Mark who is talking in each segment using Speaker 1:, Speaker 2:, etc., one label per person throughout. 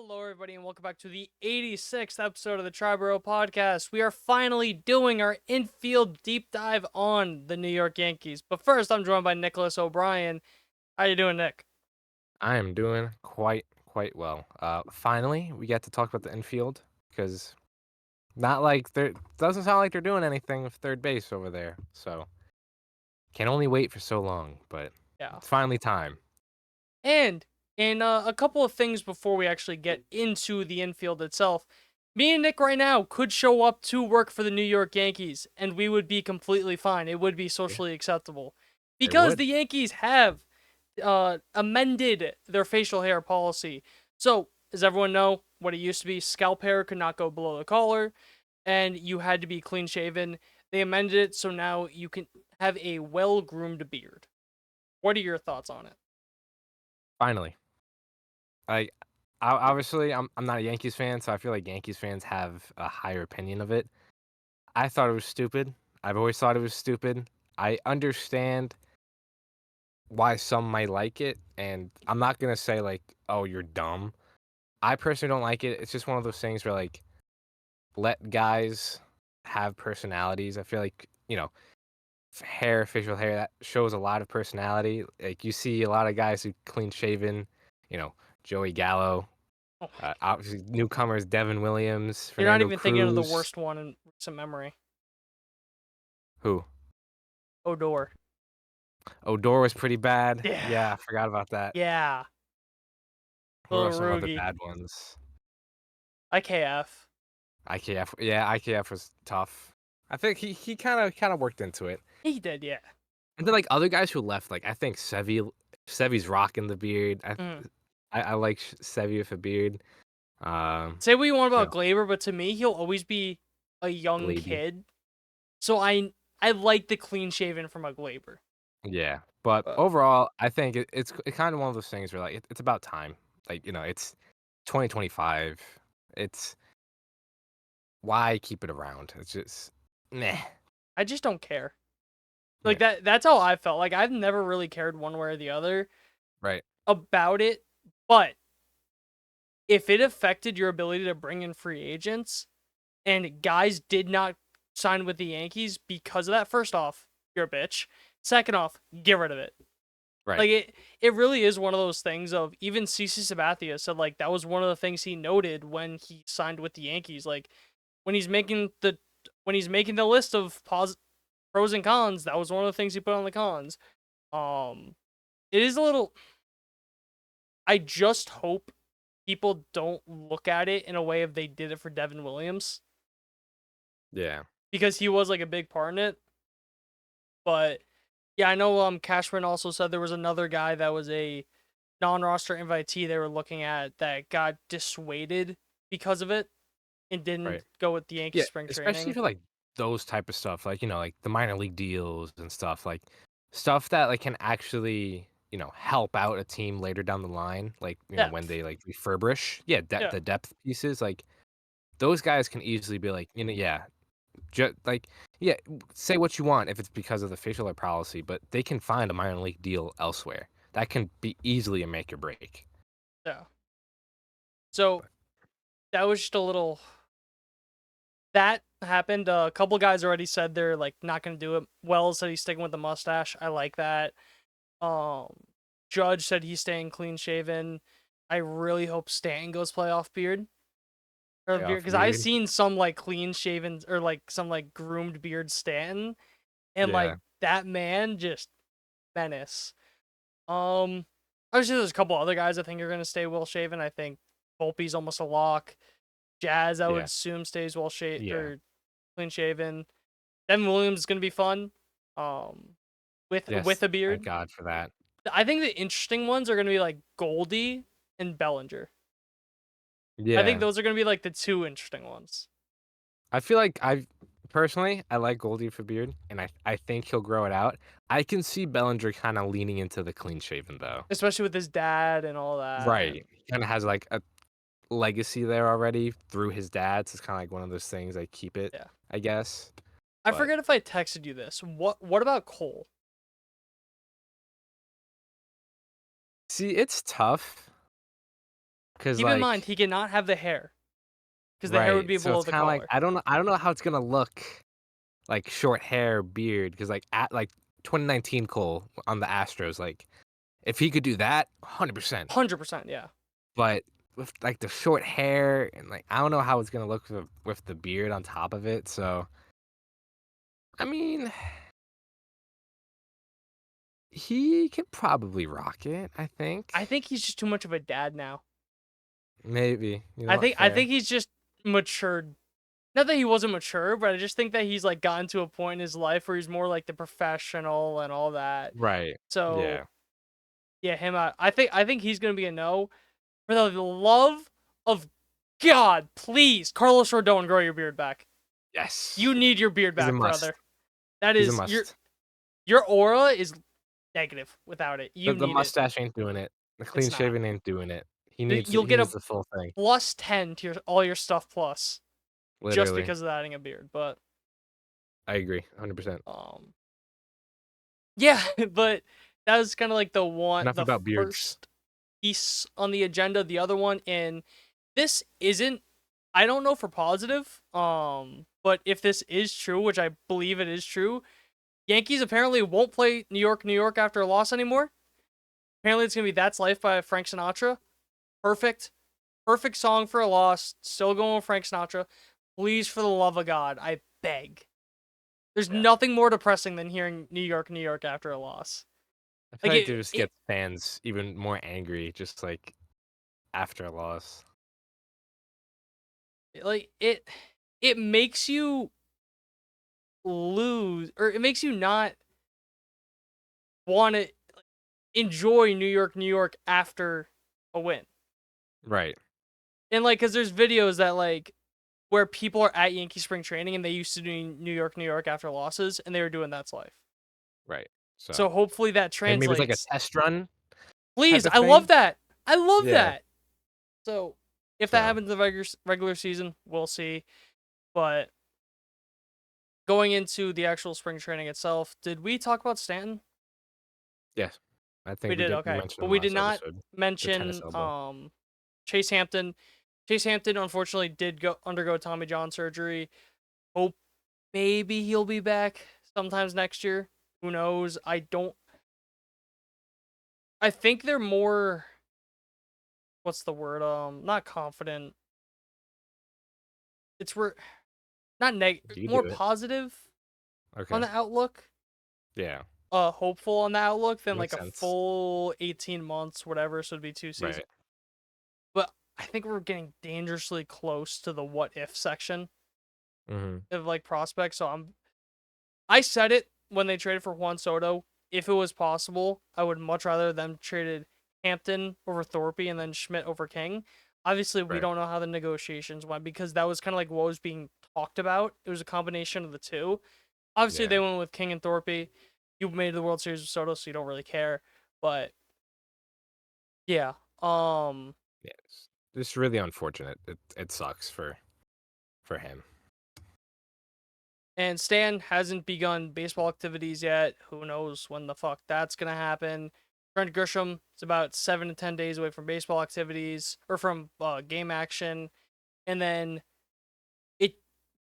Speaker 1: Hello, everybody, and welcome back to the 86th episode of the Triboro Podcast. We are finally doing our infield deep dive on the New York Yankees. But first, I'm joined by Nicholas O'Brien. How you doing, Nick?
Speaker 2: I am doing quite well. Finally, we get to talk about the infield because not like there doesn't sound like they're doing anything with third base over there. So can only wait for so long, but
Speaker 1: Yeah.
Speaker 2: it's finally time.
Speaker 1: And a couple of things before we actually get into the infield itself. Me and Nick right now could show up to work for the New York Yankees, and we would be completely fine. It would be
Speaker 2: Yeah,
Speaker 1: socially acceptable.
Speaker 2: it
Speaker 1: Because
Speaker 2: would.
Speaker 1: the Yankees have amended their facial hair policy. So, as everyone know, what it used to be, scalp hair could not go below the collar, and you had to be clean shaven. They amended it so now you can have a well-groomed beard. What are your thoughts on it?
Speaker 2: Finally. I obviously I'm not a Yankees fan, so I feel like Yankees fans have a higher opinion of it. I thought it was stupid. I've always thought it was stupid. I understand why some might like it, and I'm not gonna say like, oh, you're dumb. I personally don't like it. It's just one of those things where, like, let guys have personalities. I feel like, facial hair, that shows a lot of personality. Like, you see a lot of guys who clean shaven, you know, Joey Gallo,
Speaker 1: Oh,
Speaker 2: obviously newcomers, Devin Williams,
Speaker 1: you're not
Speaker 2: Fernando
Speaker 1: even thinking of the
Speaker 2: Cruz.
Speaker 1: worst one in recent memory.
Speaker 2: Who?
Speaker 1: Odor.
Speaker 2: Odor was pretty bad.
Speaker 1: Yeah.
Speaker 2: Yeah, I forgot about that.
Speaker 1: Yeah.
Speaker 2: Who
Speaker 1: Little
Speaker 2: are some other
Speaker 1: Rugi.
Speaker 2: bad ones?
Speaker 1: IKF.
Speaker 2: IKF. Yeah, IKF was tough. I think he kind of worked into it.
Speaker 1: He did, yeah.
Speaker 2: And then, like, other guys who left, like, I think Sevy's rocking the beard.
Speaker 1: Mm.
Speaker 2: I like Sevy with a beard.
Speaker 1: Say what you want
Speaker 2: You
Speaker 1: about
Speaker 2: know,
Speaker 1: Glaber, but to me, he'll always be a young
Speaker 2: Glaby.
Speaker 1: kid. So I like the clean shaven from a Glaber.
Speaker 2: Yeah, but
Speaker 1: But
Speaker 2: overall, I think it's kind of one of those things where, like, it's about time. Like, it's 2025. It's why keep it around? It's just meh.
Speaker 1: I just don't care. Like
Speaker 2: Yeah,
Speaker 1: that's how I felt. Like I've never really cared one way or the other
Speaker 2: right.
Speaker 1: about it, but if it affected your ability to bring in free agents and guys did not sign with the Yankees because of that, first off, you're a bitch. Second off, get rid of it.
Speaker 2: Right.
Speaker 1: Like it really is one of those things of even CC Sabathia said like that was one of the things he noted when he signed with the Yankees. Like when he's making the list of pros and cons, that was one of the things he put on the cons. Um, it is a little. I just hope people don't look at it in a way of they did it for Devin Williams
Speaker 2: Yeah.
Speaker 1: because he was like a big part in it. But yeah, I know Cashman also said there was another guy that was a non-roster invitee they were looking at that got dissuaded because of it and didn't
Speaker 2: Right.
Speaker 1: go with the Yankees
Speaker 2: Yeah,
Speaker 1: spring
Speaker 2: especially
Speaker 1: training.
Speaker 2: for, like, those type of stuff, like, like, the minor league deals and stuff that, like, can actually, help out a team later down the line, like, when
Speaker 1: Depth.
Speaker 2: they, like, refurbish. Yeah,
Speaker 1: Yeah.
Speaker 2: the depth pieces, like, those guys can easily be like, yeah, like, yeah, say what you want if it's because of the facial hair policy, but they can find a minor league deal elsewhere. That can be easily a make or break.
Speaker 1: Yeah. So
Speaker 2: But
Speaker 1: that was just a little that happened. A couple guys already said they're like not gonna do it. Wells said he's sticking with the mustache. I like that. Um, Judge said he's staying clean shaven. I really hope Stanton goes playoff beard or
Speaker 2: playoff
Speaker 1: beard because I've
Speaker 2: beard.
Speaker 1: seen some like clean shaven or like some like groomed beard Stanton, and like
Speaker 2: Yeah.
Speaker 1: that man just menace. Obviously there's a couple other guys I think are gonna stay well shaven. I think Volpe's almost a lock. Jazz I would
Speaker 2: Yeah.
Speaker 1: assume stays well shaved
Speaker 2: Yeah.
Speaker 1: or clean shaven. Devin Williams is gonna be fun. Um, with
Speaker 2: Yes.
Speaker 1: a
Speaker 2: Thank
Speaker 1: beard.
Speaker 2: God for that.
Speaker 1: I think the interesting ones are gonna be like Goldie and Bellinger. I think
Speaker 2: Yeah.
Speaker 1: those are gonna be like the two interesting ones,
Speaker 2: I feel like I like Goldie for beard, and I think he'll grow it out. I can see Bellinger kinda leaning into the clean shaven, though.
Speaker 1: especially with his dad and all that.
Speaker 2: Right.
Speaker 1: And
Speaker 2: He kinda has, like, a legacy there already through his dad, so it's kinda like one of those things, I keep it,
Speaker 1: yeah,
Speaker 2: I guess.
Speaker 1: I
Speaker 2: But,
Speaker 1: forget if I texted you this. What about Cole?
Speaker 2: see, it's tough 'cause,
Speaker 1: Keep in mind,
Speaker 2: like
Speaker 1: he cannot have the hair because the hair would
Speaker 2: right,
Speaker 1: be
Speaker 2: so
Speaker 1: below
Speaker 2: it's
Speaker 1: the
Speaker 2: kinda like,
Speaker 1: collar.
Speaker 2: I don't know how it's gonna look, like, short hair, beard, 'cause, like, at, like, 2019 Cole on the Astros, like, if he could do that, 100%,
Speaker 1: 100%, yeah.
Speaker 2: but with, like, the short hair and, like, I don't know how it's gonna look with the beard on top of it, so, I mean, he could probably rock it, I think.
Speaker 1: I think he's just too much of a dad now.
Speaker 2: Maybe, you know
Speaker 1: I
Speaker 2: what,
Speaker 1: think I
Speaker 2: fair.
Speaker 1: think he's just matured. Not that he wasn't mature, but I just think that he's like gotten to a point in his life where he's more like the professional and all that.
Speaker 2: Right,
Speaker 1: So
Speaker 2: yeah.
Speaker 1: yeah, him out. I think he's gonna be a no. For the love of God, please, Carlos Rodon, grow your beard back. You
Speaker 2: Yes.
Speaker 1: need your beard
Speaker 2: He's a
Speaker 1: back,
Speaker 2: must.
Speaker 1: brother. That
Speaker 2: He's a
Speaker 1: is
Speaker 2: must.
Speaker 1: your aura is negative without it.
Speaker 2: The
Speaker 1: You
Speaker 2: the
Speaker 1: need it.
Speaker 2: mustache ain't doing it. The clean
Speaker 1: It's not.
Speaker 2: shaven ain't doing it. He needs
Speaker 1: You'll
Speaker 2: he
Speaker 1: get
Speaker 2: needs
Speaker 1: a
Speaker 2: the full thing,
Speaker 1: plus 10 to all your stuff plus just
Speaker 2: literally.
Speaker 1: because of adding a beard. But
Speaker 2: I agree, 100%.
Speaker 1: um yeah, but that was kind of like
Speaker 2: Enough
Speaker 1: the
Speaker 2: about beards.
Speaker 1: first piece on the agenda. The other one, and this isn't, I don't know for positive, but if this is true, which I believe it is true, Yankees apparently won't play New York, New York after a loss anymore. Apparently it's gonna be That's Life by Frank Sinatra. Perfect. Perfect song for a loss. Still going with Frank Sinatra. Please, for the love of God, I beg. There's
Speaker 2: Yeah.
Speaker 1: nothing more depressing than hearing New York, New York after a loss.
Speaker 2: I feel
Speaker 1: Like
Speaker 2: like it just gets fans even more angry just, like, after a loss.
Speaker 1: it makes you lose, or it makes you not want to enjoy New York, New York after a win.
Speaker 2: Right,
Speaker 1: And like, cause there's videos that like where people are at Yankee spring training and they used to do New York, New York after losses, and they were doing That's Life.
Speaker 2: right. So,
Speaker 1: So hopefully that
Speaker 2: maybe it's like a
Speaker 1: translates.
Speaker 2: test run type
Speaker 1: Please,
Speaker 2: of
Speaker 1: I love
Speaker 2: thing?
Speaker 1: that. I love
Speaker 2: Yeah,
Speaker 1: that. So if that
Speaker 2: so,
Speaker 1: happens in the regular season, we'll see. But going into the actual spring training itself, did we talk about Stanton?
Speaker 2: yes. I
Speaker 1: We
Speaker 2: think
Speaker 1: did,
Speaker 2: we
Speaker 1: okay.
Speaker 2: mentioned
Speaker 1: But
Speaker 2: him
Speaker 1: we did
Speaker 2: last
Speaker 1: not
Speaker 2: episode, the tennis
Speaker 1: mention
Speaker 2: elbow.
Speaker 1: Chase Hampton. Chase Hampton unfortunately did go undergo Tommy John surgery. Hope maybe he'll be back sometimes next year. Who knows? I think they're more, what's the word? Not confident. It's not
Speaker 2: You
Speaker 1: more
Speaker 2: do it.
Speaker 1: positive on
Speaker 2: Okay.
Speaker 1: the outlook.
Speaker 2: Yeah,
Speaker 1: Hopeful on the outlook than like
Speaker 2: makes
Speaker 1: a
Speaker 2: sense.
Speaker 1: full 18 months, whatever, so it'd be 2 seasons.
Speaker 2: Right.
Speaker 1: But I think we're getting dangerously close to the what if section
Speaker 2: Mhm.
Speaker 1: of like prospects. So I said it when they traded for Juan Soto. If it was possible, I would much rather them traded Hampton over Thorpe and then Schmidt over King. Obviously, we
Speaker 2: Right.
Speaker 1: don't know how the negotiations went because that was kind of like what was being talked about. It was a combination of the two. Obviously, they
Speaker 2: Yeah.
Speaker 1: went with King and Thorpe. You made the World Series with Soto, so you don't really care. But yeah,
Speaker 2: Yeah, it's really unfortunate. It sucks for him.
Speaker 1: and Stan hasn't begun baseball activities yet. Who knows when the fuck that's gonna happen? Trent Grisham is about 7 to 10 days away from baseball activities or from game action, and then it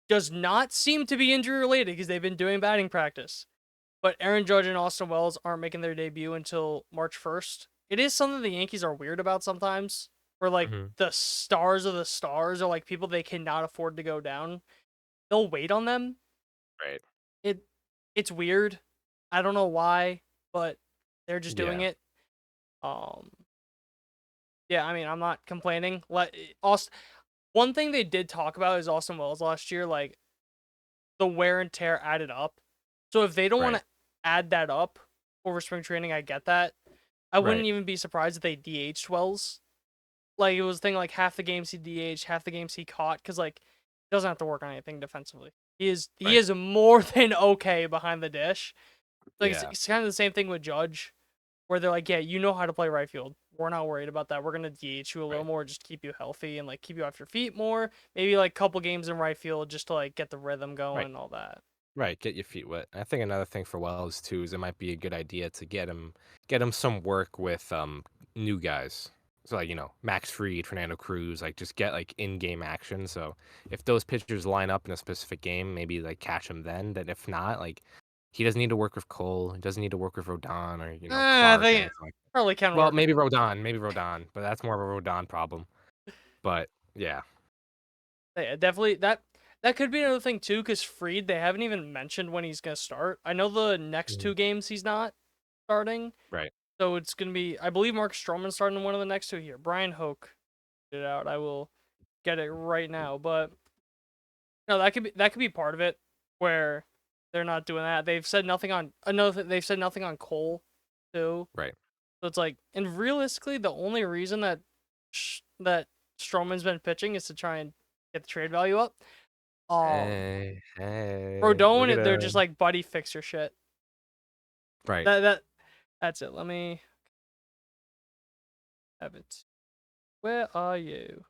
Speaker 1: does not seem to be injury related because they've been doing batting practice. But Aaron Judge and Austin Wells aren't making their debut until March 1st. It is something the Yankees are weird about sometimes, where like
Speaker 2: Mhm.
Speaker 1: the stars of the stars are like people they cannot afford to go down. They'll wait on them.
Speaker 2: Right.
Speaker 1: It it's weird. I don't know why, but they're just doing
Speaker 2: Yeah.
Speaker 1: it. Um yeah, I mean, I'm not complaining. Let Austin, one thing they did talk about is Austin Wells last year, like the wear and tear added up. So if they don't want
Speaker 2: Right.
Speaker 1: to add that up over spring training, I get that. I wouldn't
Speaker 2: Right.
Speaker 1: even be surprised if they DH'd Wells. Like it was a thing like half the games he DH'd, half the games he caught, because like he doesn't have to work on anything defensively. He
Speaker 2: Right.
Speaker 1: is more than okay behind the dish. Like
Speaker 2: Yeah.
Speaker 1: it's kind of the same thing with Judge, where they're like, yeah, you know how to play right field. We're not worried about that. We're gonna DH you a little
Speaker 2: Right.
Speaker 1: more, just keep you healthy and like keep you off your feet more. Maybe like couple games in right field just to like get the rhythm going
Speaker 2: Right.
Speaker 1: and all that.
Speaker 2: Right. Get your feet wet. I think another thing for Wells too is it might be a good idea to get him some work with new guys. So, like, Max Fried, Fernando Cruz, like, just get, like, in-game action. So, if those pitchers line up in a specific game, maybe, like, catch him then. Then if not, like, he doesn't need to work with Cole. He doesn't need to work with Rodon or,
Speaker 1: I
Speaker 2: Clark or
Speaker 1: think
Speaker 2: anything like that.
Speaker 1: probably can
Speaker 2: Well,
Speaker 1: work with.
Speaker 2: maybe Rodon, but that's more of a Rodon problem. But, yeah.
Speaker 1: Yeah, definitely that could be another thing too, because Freed, they haven't even mentioned when he's gonna start. I know the next
Speaker 2: Mhm.
Speaker 1: 2 games he's not starting,
Speaker 2: Right.
Speaker 1: so it's gonna be, I believe, Mark Stroman's starting in one of the next 2 here. Brian Hoke get it out. I will get it right now, but no, that could be part of it where they're not doing that. They've said nothing on another. They've said nothing on Cole too.
Speaker 2: Right.
Speaker 1: So it's like, and realistically, the only reason that Stroman's been pitching is to try and get the trade value up.
Speaker 2: Hey, look at
Speaker 1: Rodon, they're just
Speaker 2: him.
Speaker 1: like buddy fixer shit.
Speaker 2: Right.
Speaker 1: That's it. Let me have it. Where are you?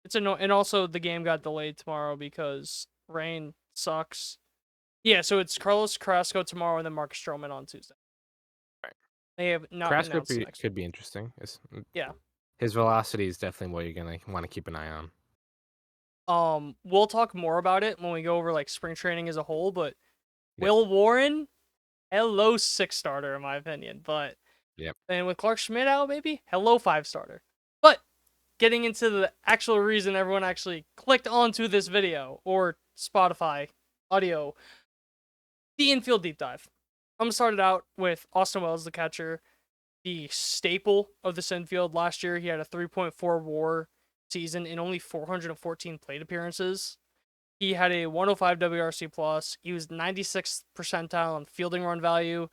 Speaker 1: It's annoying, and also the game got delayed tomorrow because rain sucks. Yeah, so it's Carlos Carrasco tomorrow and then Marcus Stroman on Tuesday.
Speaker 2: Right.
Speaker 1: They have not
Speaker 2: Carrasco
Speaker 1: announced the next
Speaker 2: could
Speaker 1: one.
Speaker 2: be interesting.
Speaker 1: Yeah.
Speaker 2: His velocity is definitely what you're gonna want to keep an eye on.
Speaker 1: We'll talk more about it when we go over like spring training as a whole, but
Speaker 2: Yep.
Speaker 1: Will Warren, hello 6 starter in my opinion. But
Speaker 2: Yep.
Speaker 1: and with Clark Schmidt out, maybe hello 5 starter. But getting into the actual reason everyone actually clicked onto this video or Spotify audio, the infield deep dive. I'm gonna start it out with Austin Wells, the catcher, the staple of this infield. Last year, he had a 3.4 WAR season in only 414 plate appearances. He had a 105 WRC plus. He was 96th percentile on fielding run value,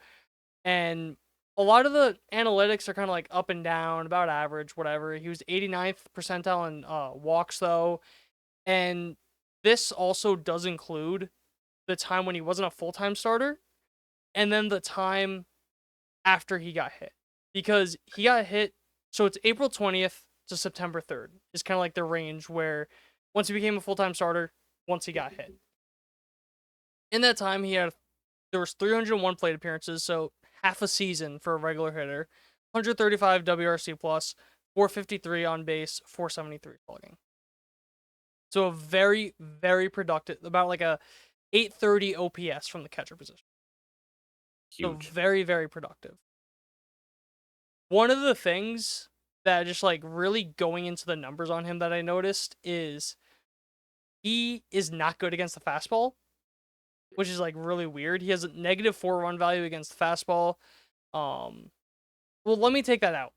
Speaker 1: and a lot of the analytics are kind of like up and down, about average, whatever. He was 89th percentile in walks though, and this also does include the time when he wasn't a full-time starter, and then the time after he got hit, because he got hit. So it's April 20th to September 3rd is kind of like the range where once he became a full-time starter, once he got hit. In that time, there was 301 plate appearances, so half a season for a regular hitter, 135 WRC plus, 453 on base, 473 slugging. So a very, very productive, about like a 830 OPS from the catcher position. So
Speaker 2: Huge.
Speaker 1: very, very productive. One of the things that just like really going into the numbers on him that I noticed is he is not good against the fastball, which is like really weird. He has a -4 run value against the fastball. Well, let me take that out.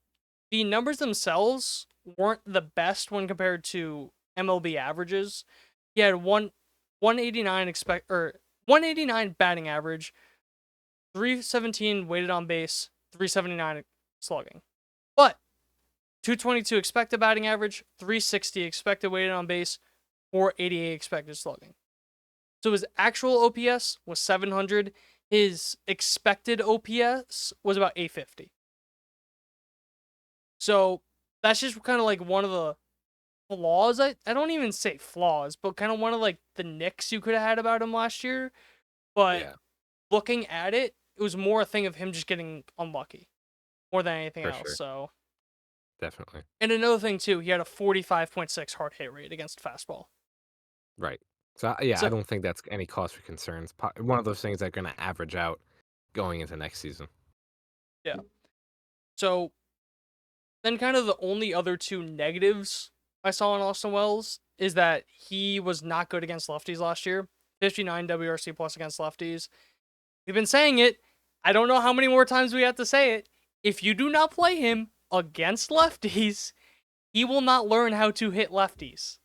Speaker 1: The numbers themselves weren't the best when compared to MLB averages. He had 189 batting average, 317 weighted on base, 379 slugging. But 222 expected batting average, 360 expected weighted on base, 488 expected slugging. So his actual OPS was 700. His expected OPS was about 850. So that's just kind of like one of the flaws. I don't even say flaws, but kind of one of like the nicks you could have had about him last year. But
Speaker 2: Yeah,
Speaker 1: looking at it, it was more a thing of him just getting unlucky more than anything
Speaker 2: for
Speaker 1: else.
Speaker 2: sure.
Speaker 1: So,
Speaker 2: Definitely.
Speaker 1: and another thing too, he had a 45.6 hard hit rate against fastball.
Speaker 2: Right. So, yeah, I
Speaker 1: So
Speaker 2: don't think that's any cause for concerns. One of those things that are going to average out going into next season.
Speaker 1: yeah. So then kind of the only other 2 negatives I saw in Austin Wells is that he was not good against lefties last year. 59 WRC plus against lefties. We've been saying it. I don't know how many more times we have to say it. If you do not play him against lefties, he will not learn how to hit lefties.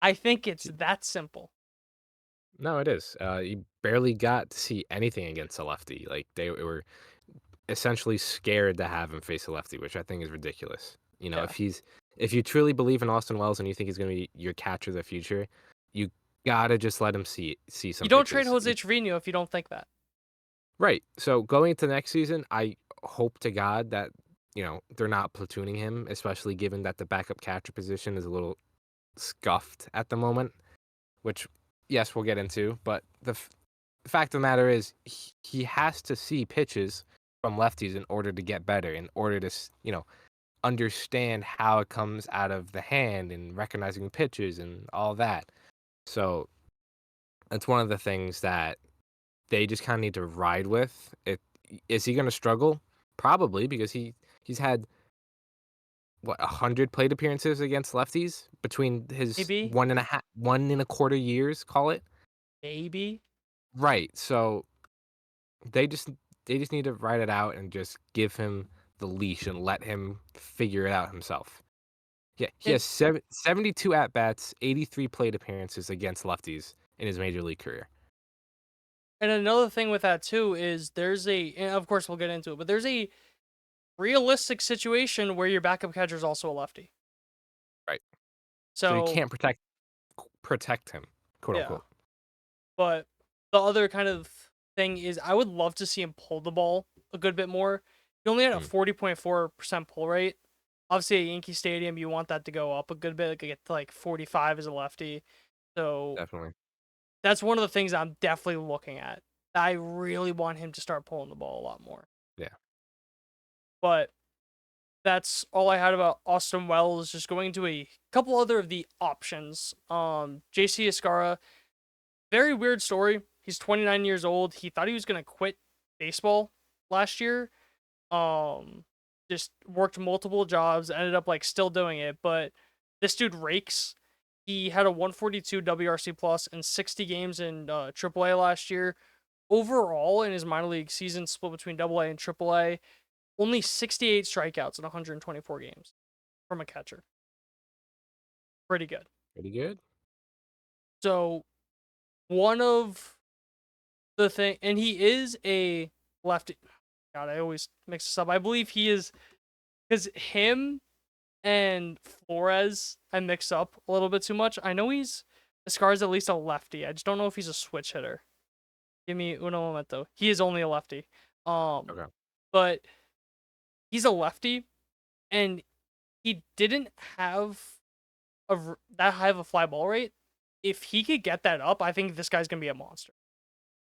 Speaker 1: I think it's that simple.
Speaker 2: No, it is. You barely got to see anything against a lefty. Like, they were essentially scared to have him face a lefty, which I think is ridiculous.
Speaker 1: Yeah.
Speaker 2: If you truly believe in Austin Wells and you think he's going to be your catcher of the future, you gotta just let him see
Speaker 1: You
Speaker 2: some
Speaker 1: don't trade
Speaker 2: pitches.
Speaker 1: Jose Trevino if you don't think that.
Speaker 2: Right. So going into next season, I hope to God that they're not platooning him, especially given that the backup catcher position is a little scuffed at the moment. Which, yes, we'll get into. But the fact of the matter is, he has to see pitches from lefties in order to get better, in order to understand how it comes out of the hand and recognizing pitches and all that. So that's one of the things that they just kind of need to ride with. Is he going to struggle? Probably because he's had what 100 plate appearances against lefties between his
Speaker 1: Maybe,
Speaker 2: 1.25 years, call it.
Speaker 1: maybe.
Speaker 2: Right. So they just they just need to ride it out and just give him the leash and let him figure it out himself. Yeah, he
Speaker 1: And
Speaker 2: has 72 at bats, 83 plate appearances against lefties in his major league career.
Speaker 1: and another thing with that too is and of course we'll get into it, but there's a realistic situation where your backup catcher is also a lefty.
Speaker 2: Right. So you
Speaker 1: So
Speaker 2: can't protect him, quote
Speaker 1: yeah,
Speaker 2: unquote.
Speaker 1: but the other kind of thing is I would love to see him pull the ball a good bit more. He only had a
Speaker 2: Mm,
Speaker 1: 40.4% pull rate. Obviously, at Yankee Stadium, you want that to go up a good bit, like get to like 45 as a lefty. So
Speaker 2: definitely.
Speaker 1: that's one of the things I'm definitely looking at. I really want him to start pulling the ball a lot more.
Speaker 2: Yeah.
Speaker 1: But that's all I had about Austin Wells. Just going into a couple other of the options. JC Escara, very weird story. He's 29 years old. He thought he was gonna quit baseball last year. Um, just worked multiple jobs, ended up like still doing it, but this dude rakes. He had a 142 WRC plus in 60 games in AAA last year. Overall, in his minor league season, split between AA and AAA, only 68 strikeouts in 124 games from a catcher. Pretty good.
Speaker 2: Pretty good.
Speaker 1: So one of the thing, and he is a lefty. God, I always mix this up. I believe he is because him and Flores I mix up a little bit too much. I know Escar's at least a lefty. I just don't know if he's a switch hitter. Give me uno momento. He is only a lefty. Um,
Speaker 2: Okay.
Speaker 1: but he's a lefty, and he didn't have that high of a fly ball rate. If he could get that up, I think this guy's gonna be a monster.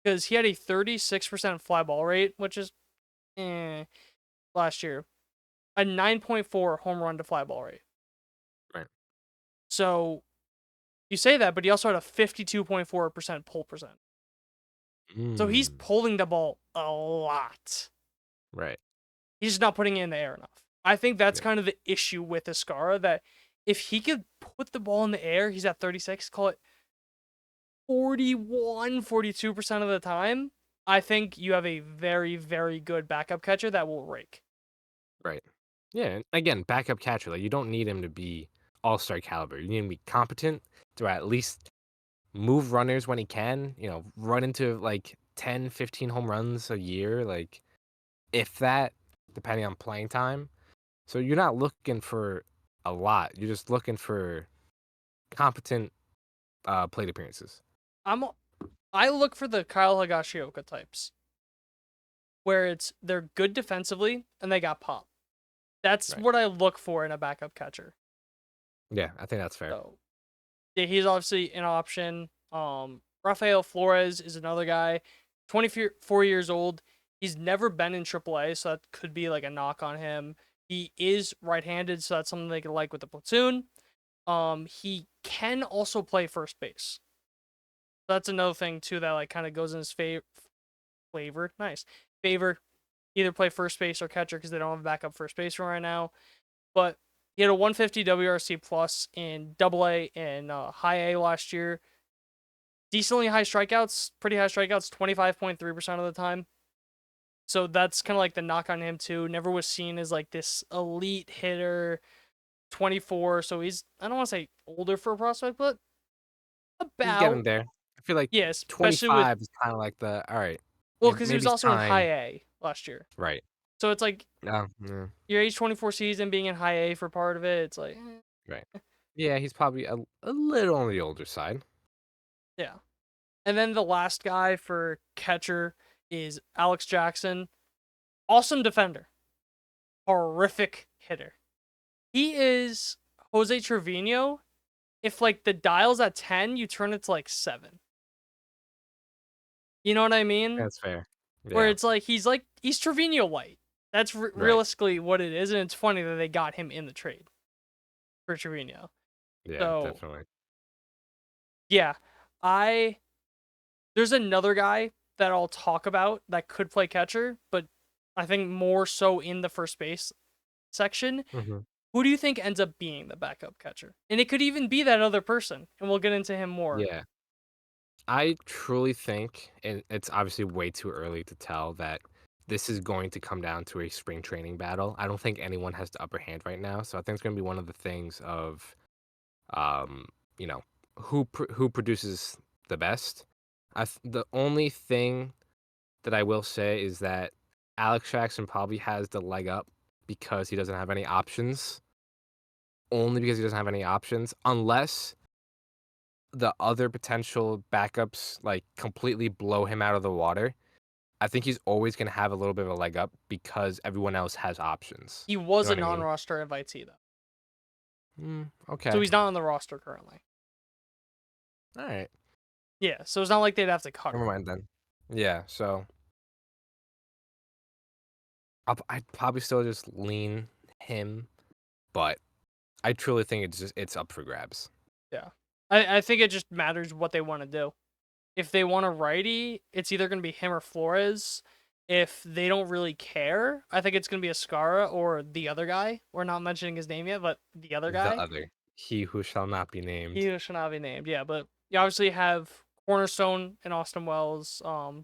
Speaker 1: Because he had a 36% fly ball rate, which is last year, a 9.4 home run to fly ball rate.
Speaker 2: Right.
Speaker 1: So you say that, but he also had a 52.4% pull percent. So he's
Speaker 2: Mm,
Speaker 1: pulling the ball a lot.
Speaker 2: right.
Speaker 1: He's just not putting it in the air enough. I think that's
Speaker 2: Yeah.
Speaker 1: kind of the issue with Escara, that if he could put the ball in the air, he's at 36, call it 41, 42% of the time. I think you have a very, very good backup catcher that will rake.
Speaker 2: Right. Yeah. And again, backup catcher. Like you don't need him to be all-star caliber. You need him to be competent to at least move runners when he can. Run into like 10, 15 home runs a year. Like if that, depending on playing time. So you're not looking for a lot. You're just looking for competent plate appearances.
Speaker 1: I'm I look for the Kyle Higashioka types, where they're good defensively and they got pop. That's
Speaker 2: Right.
Speaker 1: what I look for in a backup catcher.
Speaker 2: Yeah, I think that's fair.
Speaker 1: So yeah, he's obviously an option. Rafael Flores is another guy, 24 years old. He's never been in AAA, so that could be like a knock on him. He is right-handed, so that's something they could like with the platoon. He can also play first base. That's another thing too that like kind of goes in his favor. Either play first base or catcher because they don't have a backup first baseman right now. But he had a 150 WRC plus in Double A and High A last year. Decently high strikeouts, pretty high strikeouts, 25.3% of the time. So that's kind of like the knock on him too. Never was seen as like this elite hitter. 24, so he's, I don't want to say older for a prospect, but
Speaker 2: He's getting
Speaker 1: about,
Speaker 2: there. I feel like
Speaker 1: yeah, especially with,
Speaker 2: 25 is kind of like all right,
Speaker 1: well, because he was
Speaker 2: maybe it's
Speaker 1: also in High
Speaker 2: time.
Speaker 1: A last year.
Speaker 2: Right.
Speaker 1: So it's like
Speaker 2: Yeah,
Speaker 1: your age 24 season being in High A for part of it. It's like,
Speaker 2: right. Yeah, he's probably a little on the older side.
Speaker 1: yeah. And then the last guy for catcher is Alex Jackson. Awesome defender. Horrific hitter. He is Jose Trevino. If like the dial's at 10, you turn it to like 7. You know what I mean?
Speaker 2: That's fair.
Speaker 1: Where
Speaker 2: Yeah.
Speaker 1: it's like he's Trevino light. That's
Speaker 2: Right.
Speaker 1: realistically what it is, and it's funny that they got him in the trade for Trevino.
Speaker 2: Yeah,
Speaker 1: So
Speaker 2: definitely.
Speaker 1: yeah, I there's another guy that I'll talk about that could play catcher, but I think more so in the first base section.
Speaker 2: Hmm.
Speaker 1: Who do you think ends up being the backup catcher? And it could even be that other person, and we'll get into him more.
Speaker 2: Yeah. I truly think, and it's obviously way too early to tell, that this is going to come down to a spring training battle. I don't think anyone has the upper hand right now, so I think it's going to be one of the things of, um, you know, who produces the best. The only thing that I will say is that Alex Jackson probably has the leg up because he doesn't have any options. Only because he doesn't have any options, unless the other potential backups like completely blow him out of the water. I think he's always gonna have a little bit of a leg up because everyone else has options.
Speaker 1: He
Speaker 2: You
Speaker 1: was
Speaker 2: know
Speaker 1: a
Speaker 2: what I mean?
Speaker 1: non-roster invitee though, so
Speaker 2: Okay.
Speaker 1: he's not on the roster currently.
Speaker 2: All right.
Speaker 1: Yeah, so it's not like they'd have to cut him.
Speaker 2: Never mind then. Yeah. So I'd probably still just lean him, but I truly think it's up for grabs.
Speaker 1: Yeah, I think it just matters what they want to do. If they want a righty, it's either gonna be him or Flores. If they don't really care, I think it's gonna be Ascara or the other guy. We're not mentioning his name yet, but the other
Speaker 2: The
Speaker 1: guy.
Speaker 2: other, he who shall not be
Speaker 1: He
Speaker 2: named.
Speaker 1: who should not be named. Yeah, but you obviously have Cornerstone and Austin Wells.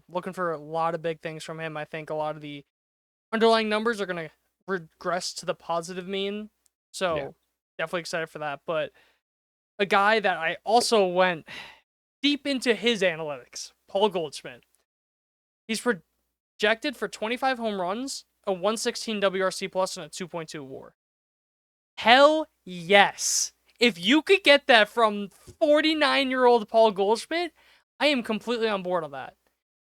Speaker 1: Looking for a lot of big things from him. I think a lot of the underlying numbers are gonna regress to the positive mean.
Speaker 2: Yeah.
Speaker 1: So definitely excited for that. But a guy that I also went deep into his analytics, Paul Goldschmidt. He's projected for 25 home runs, a 116 WRC plus, and a 2.2 WAR. Hell yes. If you could get that from 49-year-old Paul Goldschmidt, I am completely on board on that.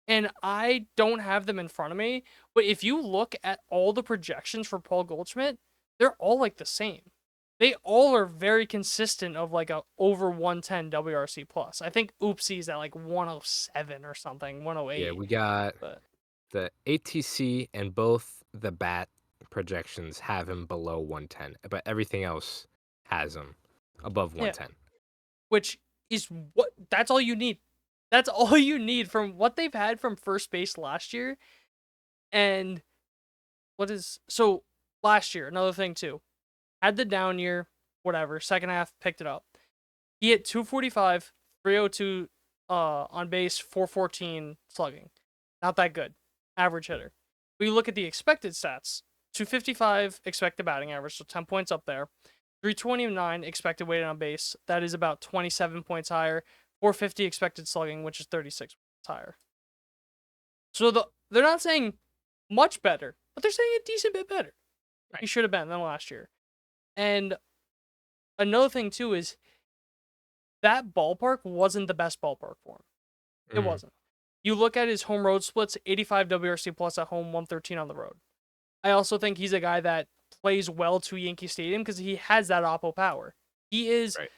Speaker 1: And I don't have them in front of me, but if you look at all the projections for Paul Goldschmidt, they're all like the same. They all are very consistent of like a over 110 WRC plus. I think Oopsie's at like 107 or something,
Speaker 2: Yeah.
Speaker 1: 108.
Speaker 2: We got
Speaker 1: But
Speaker 2: the ATC and both the bat projections have him below 110, but everything else has him above
Speaker 1: yeah,
Speaker 2: 110.
Speaker 1: which is what that's all you need. That's all you need from what they've had from first base last year. And what is so last year, another thing too. Had the down year, whatever. Second half picked it up. He hit 245, 302 on base, 414 slugging. Not that good. Average hitter. But you look at the expected stats. 255 expected batting average, so 10 points up there. 329 expected weighted on base. That is about 27 points higher. 450 expected slugging, which is 36 points higher. So they're not saying much better, but they're saying a decent bit better. He
Speaker 2: Right.
Speaker 1: should have been than last year. And another thing too is that ballpark wasn't the best ballpark for him. It
Speaker 2: Mm,
Speaker 1: wasn't. You look at his home road splits, 85 WRC plus at home, 113 on the road. I also think he's a guy that plays well to Yankee Stadium because he has that oppo power. He is,
Speaker 2: right.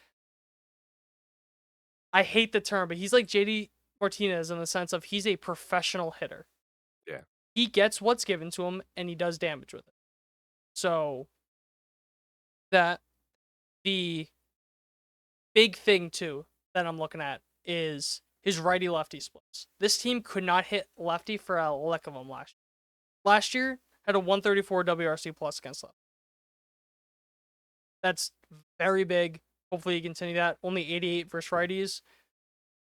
Speaker 1: I hate the term, but he's like JD Martinez in the sense of he's a professional hitter.
Speaker 2: Yeah.
Speaker 1: He gets what's given to him and he does damage with it. So that the big thing too that I'm looking at is his righty lefty splits. This team could not hit lefty for a lick of them last year. Last year had a 134 WRC plus against left. That's very big. Hopefully you continue that. Only 88 versus righties.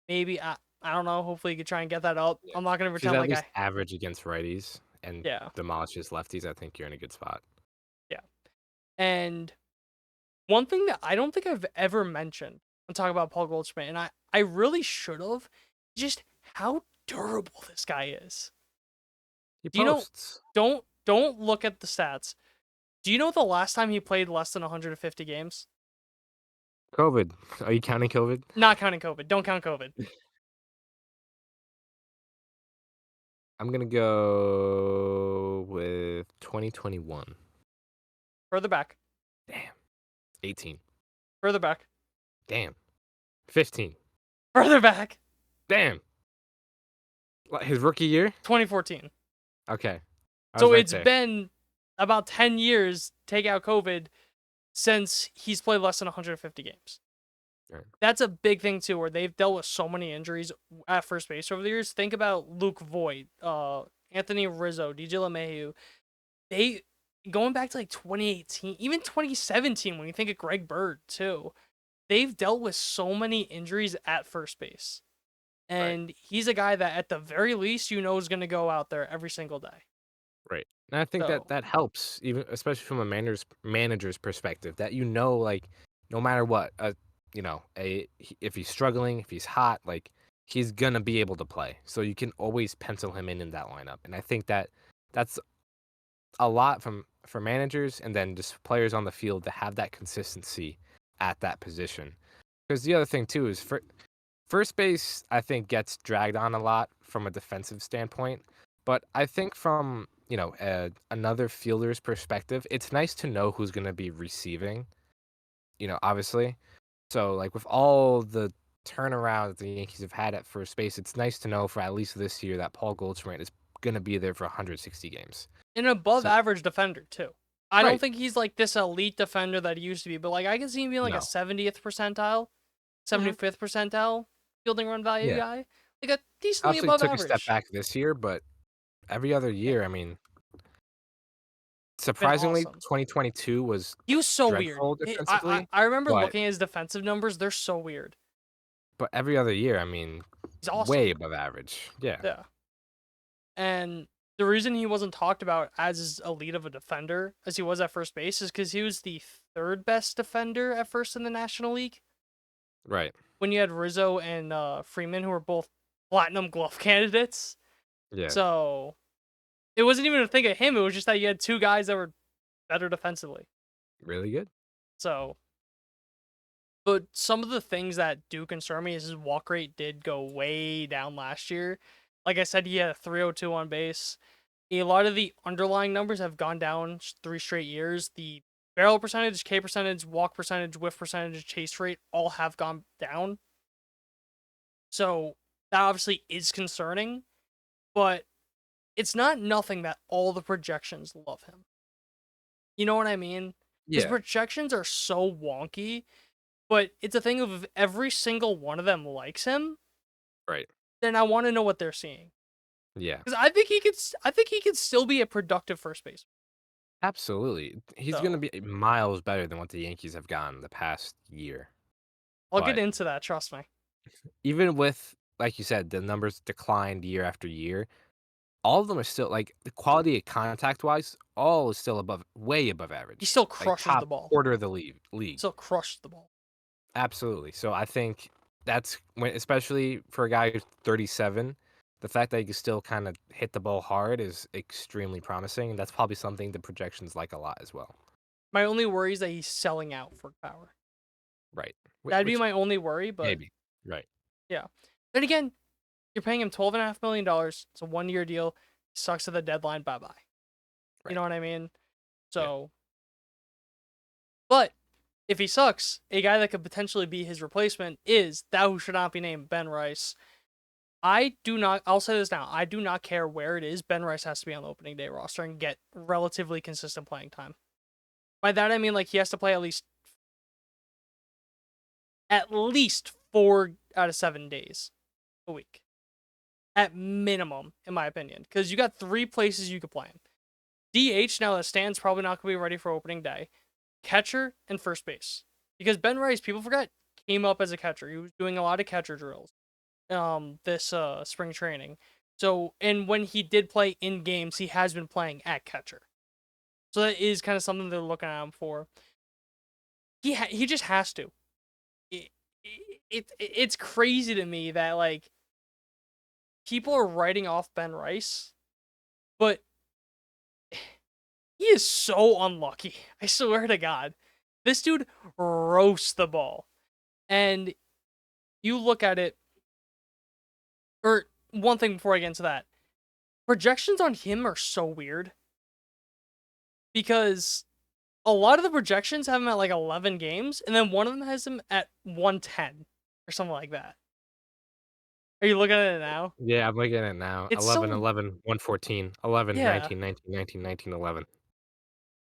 Speaker 1: Maybe I don't know. Hopefully you can try and get that up.
Speaker 2: Yeah.
Speaker 1: I'm not gonna
Speaker 2: If he's
Speaker 1: pretend
Speaker 2: at
Speaker 1: like
Speaker 2: least
Speaker 1: I
Speaker 2: average against righties and
Speaker 1: yeah
Speaker 2: demolishes lefties, I think you're in a good spot.
Speaker 1: yeah. And one thing that I don't think I've ever mentioned when talking about Paul Goldschmidt, and I really should have, just how durable this guy is.
Speaker 2: He
Speaker 1: Do you know?
Speaker 2: posts.
Speaker 1: Don't look at the stats. Do you know the last time he played less than 150 games?
Speaker 2: COVID. Are you counting COVID?
Speaker 1: Not counting COVID. Don't count COVID.
Speaker 2: I'm gonna go with 2021.
Speaker 1: Further back.
Speaker 2: Damn. 18.
Speaker 1: Further back.
Speaker 2: Damn. 15.
Speaker 1: Further back.
Speaker 2: Damn. His rookie year?
Speaker 1: 2014.
Speaker 2: Okay. I was
Speaker 1: So
Speaker 2: right
Speaker 1: it's
Speaker 2: there.
Speaker 1: been about 10 years, take out COVID, since he's played less than 150 games.
Speaker 2: Right.
Speaker 1: That's a big thing too, where they've dealt with so many injuries at first base over the years. Think about Luke Voigt, Anthony Rizzo, DJ LeMahieu. They going back to like 2018, even 2017, when you think of Greg Bird too, they've dealt with so many injuries at first base.
Speaker 2: Right.
Speaker 1: And he's a guy that at the very least is going to go out there every single day.
Speaker 2: Right. And I think that
Speaker 1: So,
Speaker 2: that helps, even especially from a manager's perspective, that like no matter what, if he's struggling, if he's hot, like he's gonna be able to play. So you can always pencil him in that lineup. And I think that that's a lot from for managers and then just players on the field to have that consistency at that position. Because the other thing too is first base, I think, gets dragged on a lot from a defensive standpoint, but I think from, another fielder's perspective, it's nice to know who's gonna be receiving, obviously. So, like, with all the turnaround that the Yankees have had at first base, it's nice to know for at least this year that Paul Goldschmidt is gonna be there for 160 games.
Speaker 1: an above
Speaker 2: So
Speaker 1: average defender too. I don't
Speaker 2: right.
Speaker 1: think he's like this elite defender that he used to be, but like I can see him being like a
Speaker 2: No.
Speaker 1: 70th percentile,
Speaker 2: Mhm.
Speaker 1: 75th percentile fielding run value
Speaker 2: Yeah.
Speaker 1: guy, like a decently
Speaker 2: Obviously
Speaker 1: above
Speaker 2: took a step
Speaker 1: average.
Speaker 2: back this year, but every other
Speaker 1: Yeah,
Speaker 2: year, I mean,
Speaker 1: been
Speaker 2: surprisingly,
Speaker 1: awesome.
Speaker 2: 2022 was
Speaker 1: He was so weird.
Speaker 2: dreadful defensively,
Speaker 1: I remember
Speaker 2: but
Speaker 1: looking at his defensive numbers. They're so weird.
Speaker 2: every other year, I mean,
Speaker 1: He's awesome.
Speaker 2: way above average. Yeah.
Speaker 1: Yeah. And the reason he wasn't talked about as elite of a defender as he was at first base is because he was the third best defender at first in the National League.
Speaker 2: Right.
Speaker 1: When you had Rizzo and Freeman, who were both platinum glove candidates.
Speaker 2: Yeah.
Speaker 1: So it wasn't even a thing of him. It was just that you had two guys that were better defensively.
Speaker 2: Really good.
Speaker 1: So, but some of the things that do concern me is his walk rate did go way down last year. Like I said, he had a 302 on base. A lot of the underlying numbers have gone down 3 straight years. The barrel percentage, K percentage, walk percentage, whiff percentage, chase rate all have gone down. So that obviously is concerning, but it's not nothing that all the projections love him. You know what I mean? His
Speaker 2: Yeah.
Speaker 1: projections are so wonky, but it's a thing of if every single one of them likes him,
Speaker 2: Right.
Speaker 1: then I want to know what they're seeing.
Speaker 2: Yeah.
Speaker 1: Because I think he could still be a productive first baseman.
Speaker 2: Absolutely. He's gonna
Speaker 1: So
Speaker 2: be miles better than what the Yankees have gotten the past year.
Speaker 1: I'll get
Speaker 2: But
Speaker 1: into that. Trust me.
Speaker 2: even with, like you said, the numbers declined year after year, all of them are still like the quality of contact wise, all is still way above
Speaker 1: He
Speaker 2: average.
Speaker 1: still
Speaker 2: Like
Speaker 1: crushes the
Speaker 2: top
Speaker 1: ball.
Speaker 2: quarter of the league.
Speaker 1: Still crushes the ball.
Speaker 2: Absolutely. So I think that's when, especially for a guy who's 37, the fact that he can still kind of hit the ball hard is extremely promising. And that's probably something the projections like a lot as well.
Speaker 1: My only worry is that he's selling out for power.
Speaker 2: Right.
Speaker 1: That'd be
Speaker 2: Which
Speaker 1: my only worry, but
Speaker 2: maybe. Right.
Speaker 1: yeah. Then again, you're paying him $12.5 million. It's a 1 year deal. He sucks at the deadline. Bye bye. You
Speaker 2: Right.
Speaker 1: know what I mean?
Speaker 2: Yeah.
Speaker 1: So, but if he sucks, a guy that could potentially be his replacement is thou who should not be named Ben Rice. I do not. I'll say this now. I do not care where it is. Ben Rice has to be on the opening day roster and get relatively consistent playing time. By that I mean like he has to play at least 4 out of 7 days a week, at minimum, in my opinion, because you got three places you could play him. DH now that Stan's probably not going to be ready for opening day. Catcher and first base, because Ben Rice, people forget, came up as a catcher. He was doing a lot of catcher drills this spring training. So, and when he did play in games, he has been playing at catcher. So that is kind of something they're looking at him for. He just has to. It, it's crazy to me that like people are writing off Ben Rice, but he is so unlucky. I swear to God, this dude roasts the ball, and you look at it. Or one thing before I get into that, projections on him are so weird because a lot of the projections have him at like 11 games, and then one of them has him at 110 or something like that. Are you looking at it now?
Speaker 2: Yeah, I'm looking at it now.
Speaker 1: It's
Speaker 2: 11,
Speaker 1: so
Speaker 2: 11, 114, 11,
Speaker 1: yeah.
Speaker 2: 19, 19, 19, 19, 11.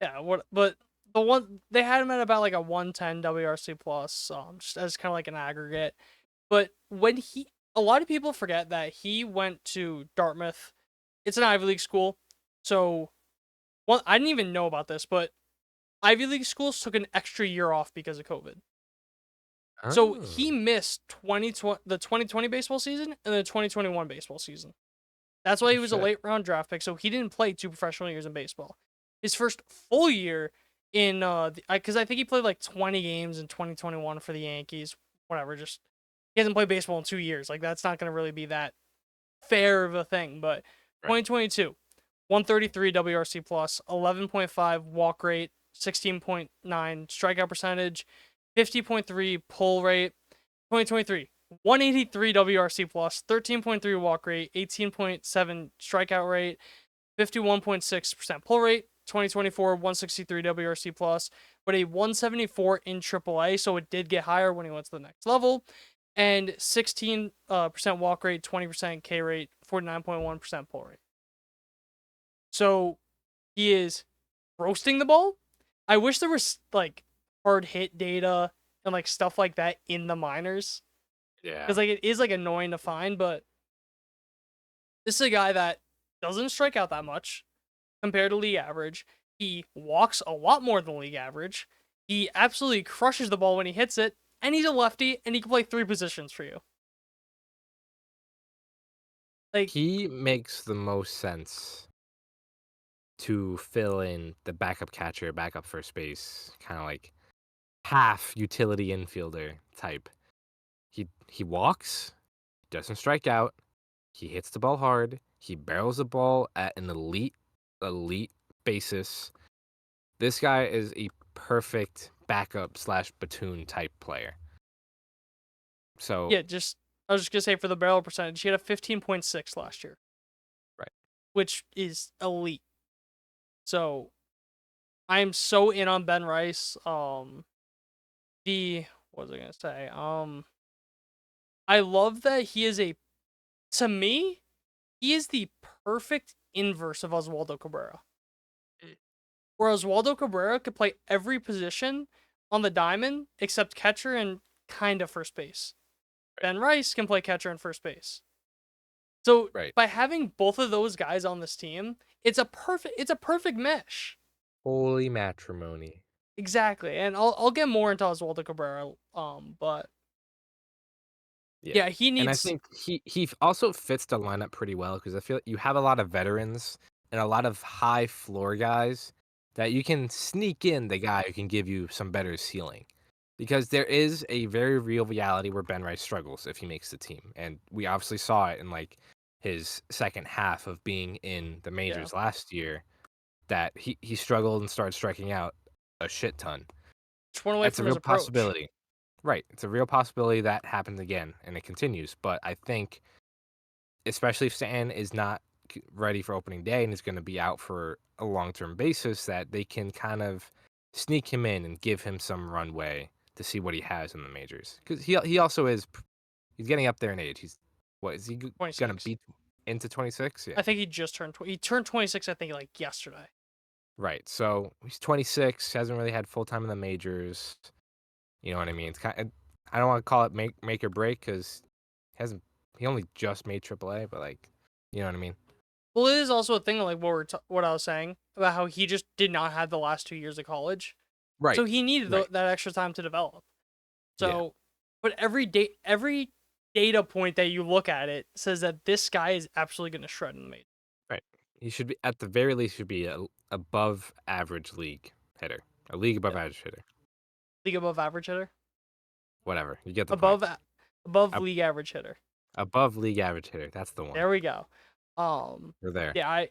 Speaker 1: Yeah, but the one they had him at about like a 110 WRC plus, just as kind of like an aggregate. But a lot of people forget that he went to Dartmouth. It's an Ivy League school, so well, I didn't even know about this, but Ivy League schools took an extra year off because of COVID. So he
Speaker 2: Oh,
Speaker 1: missed the 2020 baseball season and the 2021 baseball season. That's why
Speaker 2: oh
Speaker 1: he was a
Speaker 2: shit.
Speaker 1: late round draft pick. So he didn't play 2 professional years in baseball. His first full year in because I think he played like 20 games in 2021 for the Yankees. Whatever, just he hasn't played baseball in 2 years. Like that's not gonna really be that fair of a thing. But
Speaker 2: Right.
Speaker 1: 2022, 133 WRC plus, 11.5 walk rate, 16.9 strikeout percentage, 50.3 pull rate. 2023, 183 WRC plus, 13.3 walk rate, 18.7 strikeout rate, 51.6% pull rate. 2024, 163 WRC plus, but a 174 in AAA, so it did get higher when he went to the next level, and 16% walk rate, 20% K rate, 49.1% pull rate. So he is roasting the ball. I wish there was like hard hit data and like stuff like that in the minors
Speaker 2: Yeah.
Speaker 1: because like it is like annoying to find, but this is a guy that doesn't strike out that much compared to league average. He walks a lot more than league average. He absolutely crushes the ball when he hits it, and he's a lefty, and he can play three positions for you. Like,
Speaker 2: He makes the most sense to fill in the backup catcher, backup first base, kind of like half utility infielder type. He walks, doesn't strike out, he hits the ball hard, he barrels the ball at an elite basis. This guy is a perfect backup slash platoon type player. So
Speaker 1: yeah, just I was just gonna say for the barrel percentage, he had a 15.6 last year,
Speaker 2: right.
Speaker 1: which is elite. So I am so in on Ben Rice. The what was I gonna say? I love that he is a to me he is the perfect inverse of Oswaldo Cabrera. Where Oswaldo Cabrera could play every position on the diamond except catcher and kind of first base. Ben Rice can play catcher and first base. So
Speaker 2: Right.
Speaker 1: by having both of those guys on this team, it's a perfect mesh.
Speaker 2: Holy matrimony.
Speaker 1: Exactly. And I'll get more into Oswaldo Cabrera but
Speaker 2: Yeah.
Speaker 1: yeah, he
Speaker 2: And I
Speaker 1: needs
Speaker 2: think he also fits the lineup pretty well because I feel like you have a lot of veterans and a lot of high floor guys that you can sneak in the guy who can give you some better ceiling. Because there is a very real reality where Ben Rice struggles if he makes the team. And we obviously saw it in like his second half of being in the
Speaker 1: yeah,
Speaker 2: majors last year that he struggled and started striking out a shit ton.
Speaker 1: just one away
Speaker 2: That's a
Speaker 1: from his
Speaker 2: real
Speaker 1: approach.
Speaker 2: possibility. Right. It's a real possibility that happens again and it continues. But I think, especially if Stan is not ready for opening day and is going to be out for a long term basis, that they can kind of sneak him in and give him some runway to see what he has in the majors. Because he also is, he's getting up there in age. He's, what, is he going to
Speaker 1: 26.
Speaker 2: be into 26? Yeah.
Speaker 1: I think he turned 26 I think like yesterday.
Speaker 2: Right. So he's 26, hasn't really had full time in the majors. You know what I mean? It's kind of, I don't want to call it make or break because hasn't he only just made AAA, but like, you know what I mean?
Speaker 1: Well, it is also a thing like what I was saying about how he just did not have the last 2 years of college,
Speaker 2: Right.
Speaker 1: so he needed
Speaker 2: Right.
Speaker 1: that extra time to develop.
Speaker 2: Yeah.
Speaker 1: So, but every data point that you look at it says that this guy is absolutely going to shred in the major.
Speaker 2: Right. He should be at the very least should be a above average league hitter, a league above
Speaker 1: Yeah,
Speaker 2: average hitter.
Speaker 1: league above average hitter,
Speaker 2: Whatever. You get the
Speaker 1: above
Speaker 2: point.
Speaker 1: a- above
Speaker 2: Ab-
Speaker 1: league average hitter.
Speaker 2: Above league average hitter. That's the one.
Speaker 1: There we go. Um,
Speaker 2: We're there.
Speaker 1: yeah,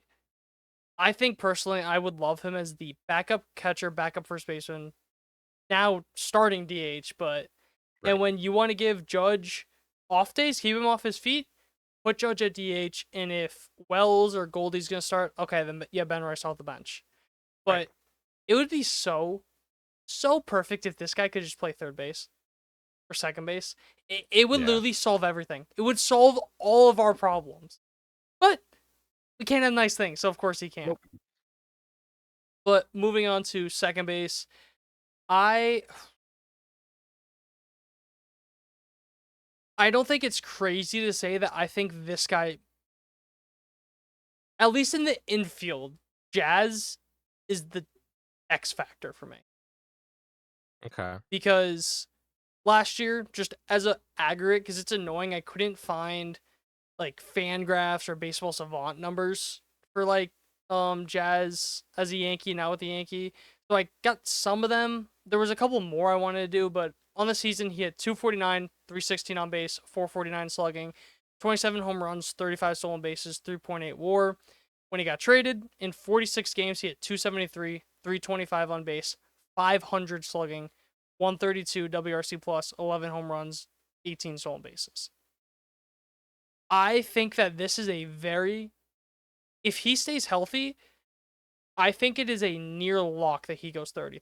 Speaker 1: I think personally I would love him as the backup catcher, backup first baseman, now starting DH, but and
Speaker 2: Right.
Speaker 1: when you want to give Judge off days, keep him off his feet, put Judge at DH, and if Wells or Goldie's gonna start, okay, then yeah, Ben Rice off the bench.
Speaker 2: Right.
Speaker 1: But it would be so perfect if this guy could just play third base or second base. It would
Speaker 2: Yeah.
Speaker 1: literally solve everything. It would solve all of our problems. But we can't have nice things, so of course he can't.
Speaker 2: Nope.
Speaker 1: But moving on to second base, I I don't think it's crazy to say that I think this guy, at least in the infield, Jazz is the X factor for me.
Speaker 2: Okay.
Speaker 1: Because last year, just as a aggregate, because it's annoying, I couldn't find like fan graphs or baseball savant numbers for like Jazz as a Yankee, now with the Yankee. So I got some of them. There was a couple more I wanted to do, but on the season he had 249, 316 on base, 449 slugging, 27 home runs, 35 stolen bases, 3.8 WAR. When he got traded, in 46 games he had 273, 325 on base, 500 slugging, 132 WRC plus, 11 home runs, 18 stolen bases. I think that this is a very, if he stays healthy, I think it is a near lock that he goes 30-30.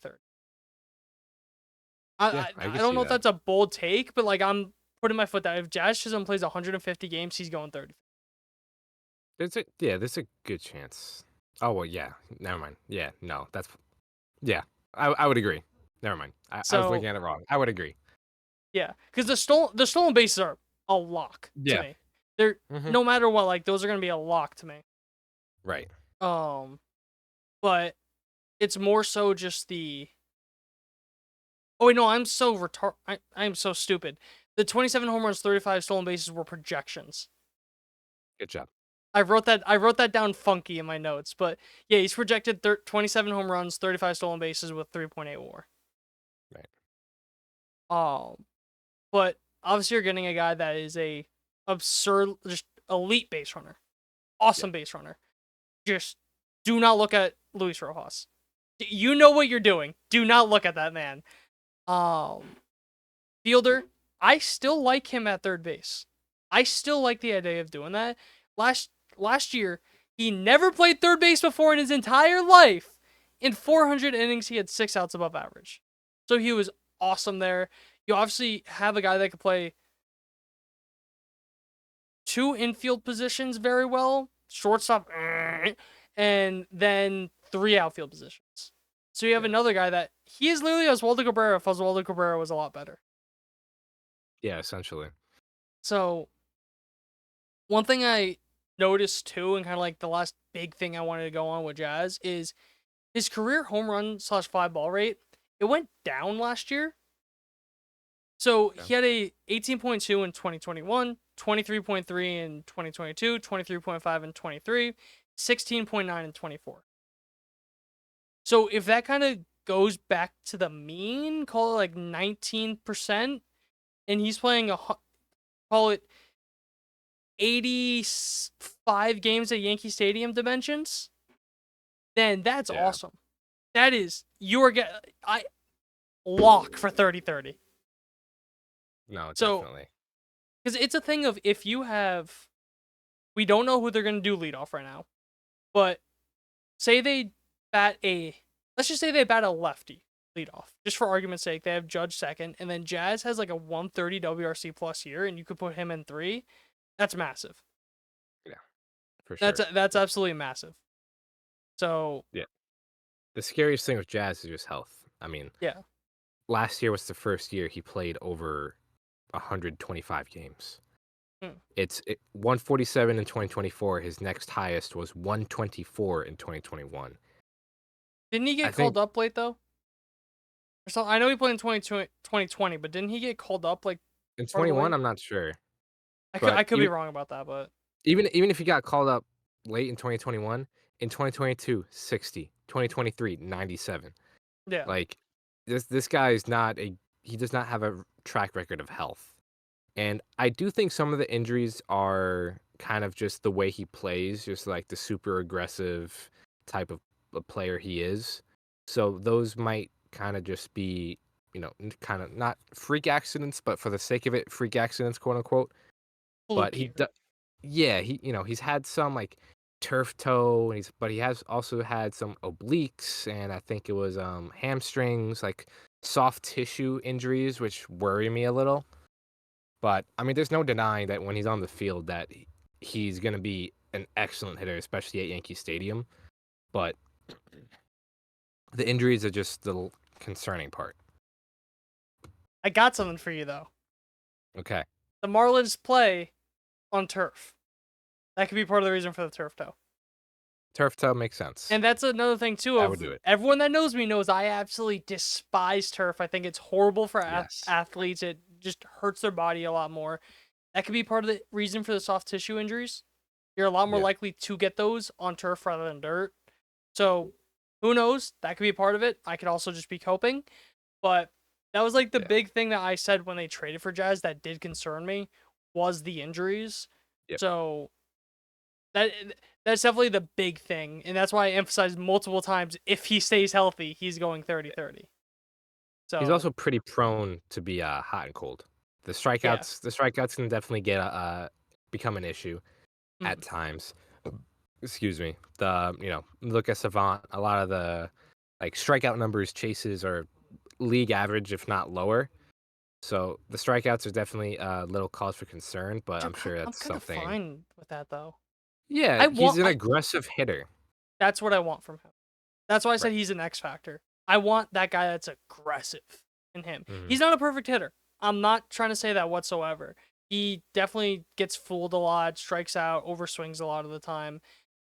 Speaker 2: Yeah,
Speaker 1: I,
Speaker 2: I
Speaker 1: I
Speaker 2: can
Speaker 1: don't
Speaker 2: see
Speaker 1: know if
Speaker 2: that.
Speaker 1: that's a bold take, but like I'm putting my foot down. If Jazz Chisholm plays 150 games, he's going 30.
Speaker 2: There's a good chance. Oh well, yeah. Never mind. Yeah, no, that's yeah. I would agree. Never mind. I was
Speaker 1: So
Speaker 2: looking at it wrong. I would agree.
Speaker 1: yeah, because the stolen bases are a lock to
Speaker 2: Yeah.
Speaker 1: me. They're,
Speaker 2: Hmm.
Speaker 1: no matter what, like those are gonna be a lock to me.
Speaker 2: Right.
Speaker 1: Um, but it's more so just the. Oh wait, no, I'm so I'm so stupid. The 27 home runs, 35 stolen bases were projections.
Speaker 2: Good job.
Speaker 1: I wrote that down funky in my notes, but yeah, he's projected 27 home runs, 35 stolen bases with 3.8 WAR.
Speaker 2: Right.
Speaker 1: But obviously you're getting a guy that is a absurd, just elite base runner,
Speaker 2: Yeah.
Speaker 1: awesome base runner. Just do not look at Luis Rojas. You know what you're doing. Do not look at that man. Um, Fielder, I still like him at third base. I still like the idea of doing that. Last year, he never played third base before in his entire life. In 400 innings, he had 6 outs above average. So he was awesome there. You obviously have a guy that could play 2 infield positions very well, shortstop, and then 3 outfield positions. So you have
Speaker 2: Yeah.
Speaker 1: another guy that he is literally Oswaldo Cabrera if Oswaldo Cabrera was a lot better.
Speaker 2: Yeah. Essentially.
Speaker 1: So one thing I noticed too, and kind of like the last big thing I wanted to go on with Jazz, is his career home run / fly ball rate. It went down last year. So
Speaker 2: Yeah.
Speaker 1: he had a 18.2 in 2021, 23.3 in 2022, 23.5 in 23, 16.9 in 24. So if that kind of goes back to the mean, call it like 19%, and he's playing call it 85 games at Yankee Stadium dimensions, then that's
Speaker 2: Yeah.
Speaker 1: awesome. That is, you are get I lock for 30-30.
Speaker 2: No,
Speaker 1: So
Speaker 2: definitely.
Speaker 1: because it's a thing of, if you have, we don't know who they're gonna do leadoff right now, but say they bat a, let's just say they bat a lefty leadoff, just for argument's sake. They have Judge second, and then Jazz has like a 130 WRC plus year, and you could put him in three. That's massive.
Speaker 2: Yeah. For
Speaker 1: That's
Speaker 2: sure.
Speaker 1: that's absolutely massive. So
Speaker 2: Yeah. The scariest thing with Jazz is just health. I mean,
Speaker 1: yeah,
Speaker 2: last year was the first year he played over 125 games.
Speaker 1: hmm.
Speaker 2: 147 in 2024. His next highest was 124 in 2021.
Speaker 1: Didn't he
Speaker 2: I
Speaker 1: get
Speaker 2: think
Speaker 1: called up late though? Or so I know he played in 2020, but didn't he get called up like
Speaker 2: in
Speaker 1: part of the
Speaker 2: 21,
Speaker 1: way?
Speaker 2: I'm not sure,
Speaker 1: I could
Speaker 2: but
Speaker 1: I could be wrong about that, but
Speaker 2: even if he got called up late in 2021, in 2022, 60, 2023, 97.
Speaker 1: yeah.
Speaker 2: Like this guy is not a he does not have a track record of health. And I do think some of the injuries are kind of just the way he plays, just like the super aggressive type of a player he is. So those might kind of just be, kind of not freak accidents, but for the sake of it, freak accidents, quote unquote. But
Speaker 1: Flukier.
Speaker 2: yeah, he's had some like turf toe, and but he has also had some obliques, and I think it was hamstrings, like soft tissue injuries, which worry me a little. But I mean, there's no denying that when he's on the field, that he's gonna be an excellent hitter, especially at Yankee Stadium. But The injuries are just the concerning part.
Speaker 1: I got something for you though.
Speaker 2: Okay.
Speaker 1: The Marlins play on turf. That could be part of the reason for the turf toe.
Speaker 2: Turf toe makes sense.
Speaker 1: And that's another thing too.
Speaker 2: That would
Speaker 1: Of
Speaker 2: do it.
Speaker 1: everyone that knows me knows I absolutely despise turf. I think it's horrible for
Speaker 2: Yes.
Speaker 1: athletes. It just hurts their body a lot more. That could be part of the reason for the soft tissue injuries. You're a lot more
Speaker 2: Yeah.
Speaker 1: likely to get those on turf rather than dirt. So who knows? That could be part of it. I could also just be coping. But that was like the
Speaker 2: Yeah.
Speaker 1: big thing that I said when they traded for Jazz that did concern me was the injuries.
Speaker 2: Yep.
Speaker 1: So that that's definitely the big thing. And that's why I emphasized multiple times if he stays healthy, he's going 30-30.
Speaker 2: He's
Speaker 1: So
Speaker 2: also pretty prone to be hot and cold.
Speaker 1: yeah.
Speaker 2: The strikeouts can definitely get become an issue at
Speaker 1: Mhm.
Speaker 2: times. Excuse me. Look at Savant. A lot of the strikeout numbers, chases are league average, if not lower. So the strikeouts are definitely a little cause for concern, but I'm sure
Speaker 1: I'm
Speaker 2: that's
Speaker 1: kind of
Speaker 2: something.
Speaker 1: fine with that though.
Speaker 2: Yeah, he's an aggressive hitter.
Speaker 1: That's what I want from him. That's why I said
Speaker 2: Right.
Speaker 1: he's an X factor. I want that guy that's aggressive in him.
Speaker 2: Hmm.
Speaker 1: He's not a perfect hitter. I'm not trying to say that whatsoever. He definitely gets fooled a lot, strikes out, overswings a lot of the time,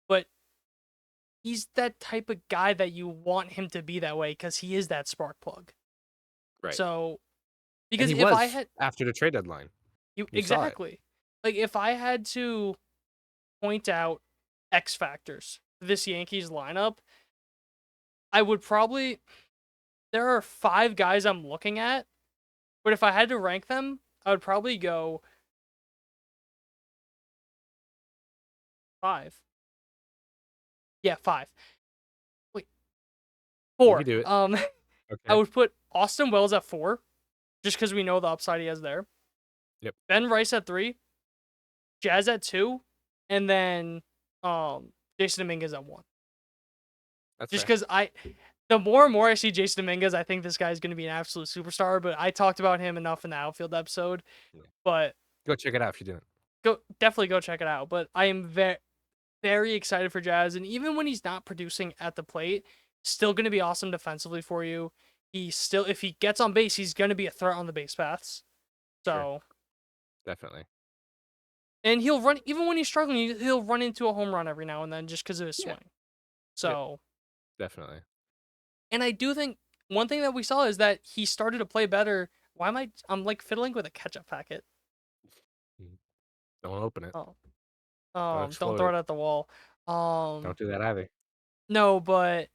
Speaker 1: but he's that type of guy that you want him to be that way because he is that spark plug.
Speaker 2: Right.
Speaker 1: So,
Speaker 2: And
Speaker 1: because
Speaker 2: he
Speaker 1: if I
Speaker 2: was
Speaker 1: had
Speaker 2: after the trade deadline.
Speaker 1: you
Speaker 2: You saw it.
Speaker 1: exactly, like if I had to point out X factors for this Yankees lineup, I would probably there are 5 guys I'm looking at, but if I had to rank them, I would probably go 5. Yeah, 5. Wait,
Speaker 2: You could
Speaker 1: 4.
Speaker 2: do it.
Speaker 1: I
Speaker 2: Okay.
Speaker 1: would put Austin Wells at 4, just because we know the upside he has there.
Speaker 2: Yep.
Speaker 1: Ben Rice at 3, Jazz at 2, and then Jason Dominguez at 1.
Speaker 2: That's
Speaker 1: Just
Speaker 2: fair.
Speaker 1: because the more and more I see Jason Dominguez, I think this guy's going to be an absolute superstar. But I talked about him enough in the outfield episode.
Speaker 2: Yeah.
Speaker 1: But
Speaker 2: Go check it out if you didn't.
Speaker 1: definitely go check it out. But I am very excited for Jazz, and even when he's not producing at the plate, still going to be awesome defensively for you. He's still, if he gets on base, he's going to be a threat on the base paths.
Speaker 2: Sure.
Speaker 1: So,
Speaker 2: Definitely.
Speaker 1: and he'll run even when he's struggling. He'll run into a home run every now and then just because of his
Speaker 2: Yeah.
Speaker 1: swing.
Speaker 2: Yep.
Speaker 1: So,
Speaker 2: Definitely.
Speaker 1: and I do think one thing that we saw is that he started to play better. Why am I'm like fiddling with a ketchup packet.
Speaker 2: Mhm. Don't open it.
Speaker 1: Oh,
Speaker 2: Don't
Speaker 1: don't
Speaker 2: explode
Speaker 1: throw
Speaker 2: it.
Speaker 1: it at the wall.
Speaker 2: Don't do that either.
Speaker 1: No, but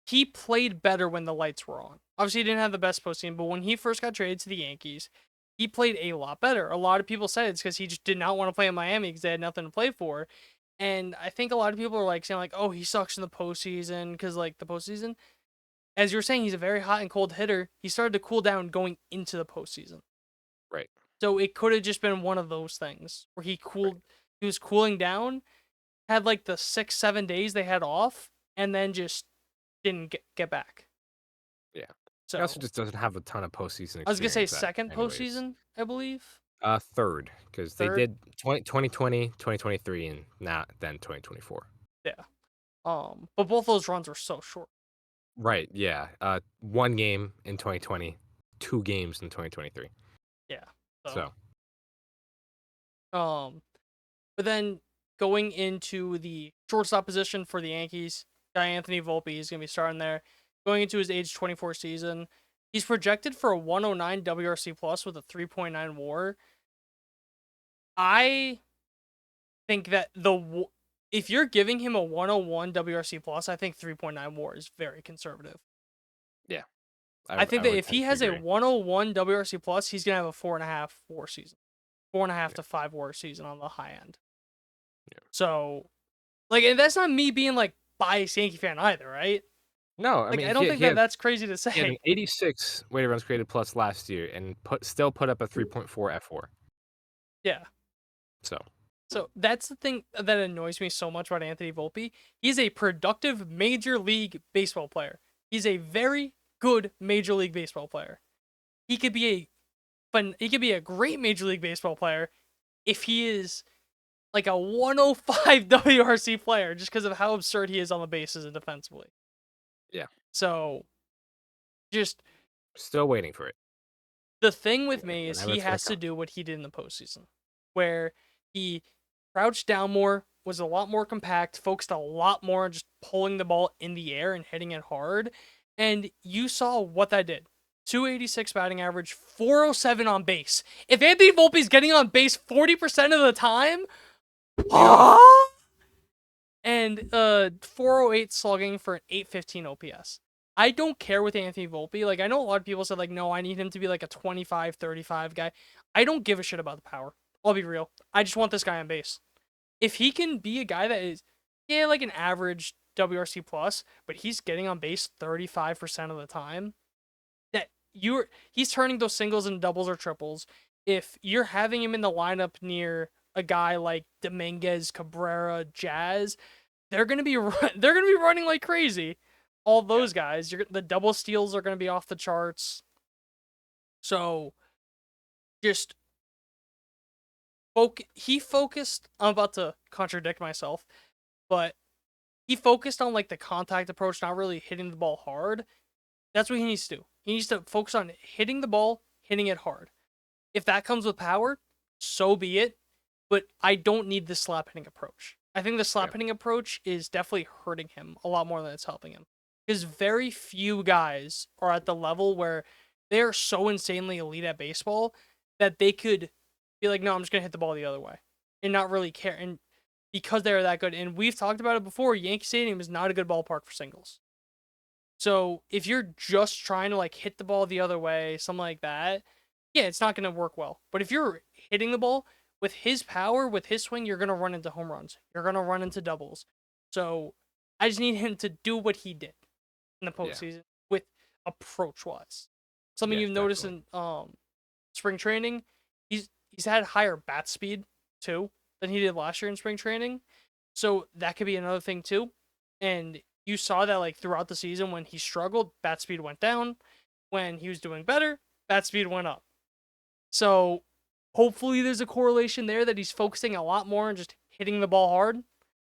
Speaker 1: he played better when the lights were on. Obviously, he didn't have the best postseason, but when he first got traded to the Yankees, he played a lot better. A lot of people said it's because he just did not want to play in Miami because they had nothing to play for. And I think a lot of people are like saying like, "Oh, he sucks in the postseason," because like the postseason, as you were saying, he's a very hot and cold hitter. He started to cool down going into the postseason,
Speaker 2: Right.
Speaker 1: so it could have just been one of those things where
Speaker 2: Right.
Speaker 1: he was cooling down, had like the 6-7 days they had off, and then just didn't get back.
Speaker 2: Yeah. He also
Speaker 1: So
Speaker 2: just doesn't have a ton of postseason
Speaker 1: I was gonna say
Speaker 2: experience
Speaker 1: second
Speaker 2: anyways.
Speaker 1: postseason, I believe.
Speaker 2: Third, because they
Speaker 1: Third,
Speaker 2: did 2020, 2023, and now then 2024.
Speaker 1: yeah. But both those runs were so short.
Speaker 2: Right, yeah. One game in 2020, two games in 2023.
Speaker 1: Yeah. So
Speaker 2: So,
Speaker 1: um, but then going into the shortstop position for the Yankees, guy Anthony Volpe is gonna be starting there. Going into his age 24 season, he's projected for a 109 WRC plus with a 3.9 WAR. I think that if you're giving him a 101 WRC plus, I think 3.9 WAR is very conservative.
Speaker 2: yeah,
Speaker 1: I
Speaker 2: I
Speaker 1: think that
Speaker 2: would
Speaker 1: if he
Speaker 2: tend to
Speaker 1: has a
Speaker 2: agree.
Speaker 1: 101 WRC plus, he's gonna have a 4.5 WAR season, 4.5
Speaker 2: Yeah,
Speaker 1: to 5 WAR season on the high end.
Speaker 2: yeah.
Speaker 1: So, like, and that's not me being like biased Yankee fan either, right?
Speaker 2: No, I
Speaker 1: Like,
Speaker 2: mean,
Speaker 1: I don't think that that's crazy to
Speaker 2: he had an
Speaker 1: say.
Speaker 2: 86 weighted runs created plus last year and still put up a 3.4 F4.
Speaker 1: Yeah.
Speaker 2: So,
Speaker 1: So that's the thing that annoys me so much about Anthony Volpe. He's a productive Major League Baseball player. He's a very good Major League Baseball player. He could be a great Major League Baseball player if he is like a 105 WRC player just because of how absurd he is on the bases and defensively.
Speaker 2: Yeah.
Speaker 1: So just
Speaker 2: Still waiting for it.
Speaker 1: the thing with me is
Speaker 2: Whenever
Speaker 1: he
Speaker 2: it's gonna
Speaker 1: has to
Speaker 2: come.
Speaker 1: do what he did in the postseason, where he crouched down more, was a lot more compact, focused a lot more on just pulling the ball in the air and hitting it hard. And you saw what that did. 286 batting average, 407 on base. If Anthony Volpe's getting on base 40% of the time,
Speaker 2: Beautiful.
Speaker 1: and 408 slugging for an 815 OPS. I don't care with Anthony Volpe. Like, I know a lot of people said, like, no, I need him to be like a 25, 35 guy. I don't give a shit about the power. I'll be real. I just want this guy on base. If he can be a guy that is, yeah, like an average WRC plus, but he's getting on base 35% of the time, that he's turning those singles into doubles or triples. If you're having him in the lineup near a guy like Dominguez, Cabrera, Jazz, they're gonna be they're gonna be running like crazy. All
Speaker 2: Yeah.
Speaker 1: those guys, the double steals are gonna be off the charts. So just he focused. I'm about to contradict myself, but he focused on like the contact approach, not really hitting the ball hard. That's what he needs to do. He needs to focus on hitting the ball, hitting it hard. If that comes with power, so be it. But I don't need the slap hitting approach. I think the
Speaker 2: Yeah.
Speaker 1: slap hitting approach is definitely hurting him a lot more than it's helping him. Because very few guys are at the level where they are so insanely elite at baseball that they could be like, no, I'm just gonna hit the ball the other way and not really care. And because they're that good, and we've talked about it before, Yankee Stadium is not a good ballpark for singles. So if you're just trying to like hit the ball the other way, something like that, yeah, it's not gonna work well. But if you're hitting the ball with his power, with his swing, you're gonna run into home runs. You're gonna run into doubles. So I just need him to do what he did in the
Speaker 2: Yeah.
Speaker 1: postseason with approach wise. Something
Speaker 2: Yeah.
Speaker 1: you've noticed
Speaker 2: Definitely.
Speaker 1: in spring training, he's had higher bat speed too than he did last year in spring training. So that could be another thing too. And you saw that like throughout the season when he struggled, bat speed went down. When he was doing better, bat speed went up. So hopefully there's a correlation there that he's focusing a lot more on just hitting the ball hard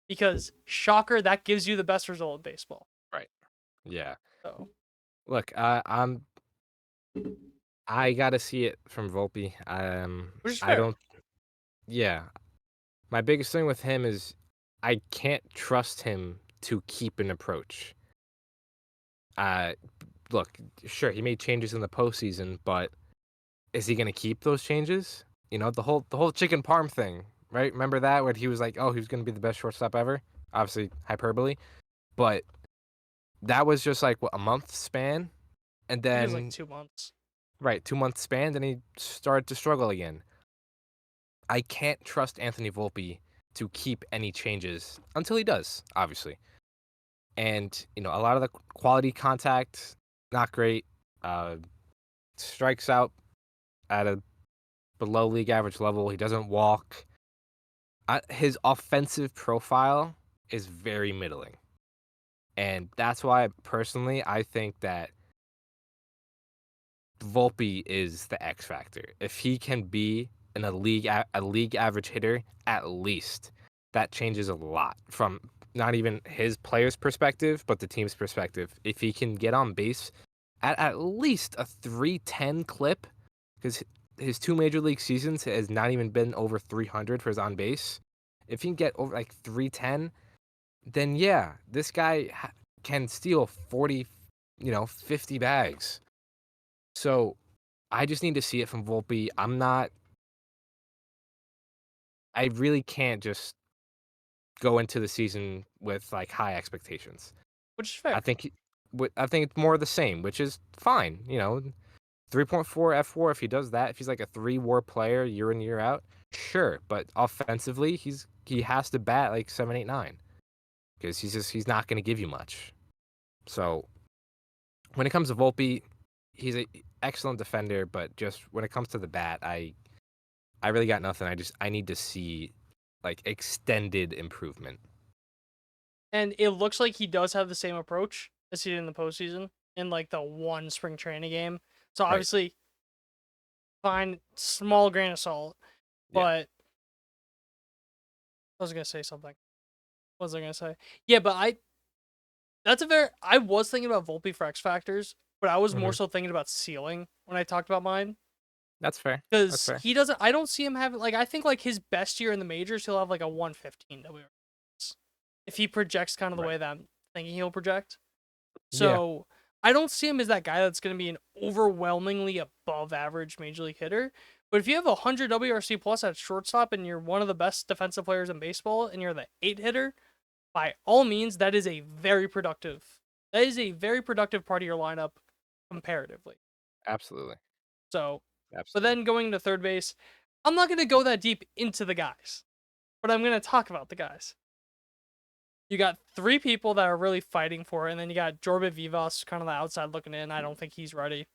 Speaker 1: because shocker, that gives you the best result in baseball.
Speaker 2: Right. Yeah.
Speaker 1: So
Speaker 2: Look, I gotta see it from Volpe.
Speaker 1: which is
Speaker 2: I
Speaker 1: fair.
Speaker 2: don't. Yeah. My biggest thing with him is I can't trust him to keep an approach. Uh, Look, sure, he made changes in the postseason, but is he gonna keep those changes? You know, the whole chicken parm thing, right? Remember that when he was like, "Oh, he was gonna be the best shortstop ever." Obviously, hyperbole, but that was just like what, a month span, and
Speaker 1: I think it was like
Speaker 2: then
Speaker 1: 2 months.
Speaker 2: right, 2 month span, then he started to struggle again. I can't trust Anthony Volpe to keep any changes until he does, obviously. And a lot of the quality contact, not great. Uh, Strikes out at a below league average level. He doesn't walk. His offensive profile is very middling, and that's why personally I think that Volpe is the X factor. If he can be a league average hitter at least, that changes a lot from not even his player's perspective, but the team's perspective. If he can get on base at least a 310 clip, because his two major league seasons has not even been over 300 for his on base. If he can get over like 310, then yeah, this guy can steal 40, 50 bags. So I just need to see it from Volpe. I really can't just go into the season with like high expectations.
Speaker 1: Which is
Speaker 2: I
Speaker 1: fair.
Speaker 2: think I think it's more of the same, which is fine. 3.4 F4 if he does that, if he's like a 3 WAR player year in year out, sure. But offensively, he has to bat like 7, 8, 9 because he's not going to give you much. So when it comes to Volpe, he's an excellent defender, but just when it comes to the bat, I really got nothing. I need to see like extended improvement.
Speaker 1: And it looks like he does have the same approach as he did in the postseason in like the one spring training game. So
Speaker 2: Right.
Speaker 1: obviously, fine, small grain of salt.
Speaker 2: Yeah.
Speaker 1: But I was gonna say something. What was I gonna say? Yeah, but I was thinking about Volpe for X Factors, but I was more
Speaker 2: Mhm.
Speaker 1: so thinking about ceiling when I talked about mine.
Speaker 2: That's fair. That's
Speaker 1: Because
Speaker 2: fair.
Speaker 1: he doesn't, I don't see him having, like, I think, like, his best year in the majors, he'll have, like, a 115 WRS. If he projects kind of the
Speaker 2: Right.
Speaker 1: way that I'm thinking he'll project.
Speaker 2: Yeah.
Speaker 1: So, I don't see him as that guy that's going to be an overwhelmingly above average major league hitter. But if you have a 100 WRC plus at shortstop and you're one of the best defensive players in baseball and you're the 8 hitter, by all means, that is a very productive part of your lineup comparatively.
Speaker 2: Absolutely.
Speaker 1: So, but
Speaker 2: Absolutely.
Speaker 1: then going to third base, I'm not going to go that deep into the guys, but I'm going to talk about the guys. You got 3 people that are really fighting for it, and then you got Jorbit Vivas, kind of the outside looking in. I don't think he's ready.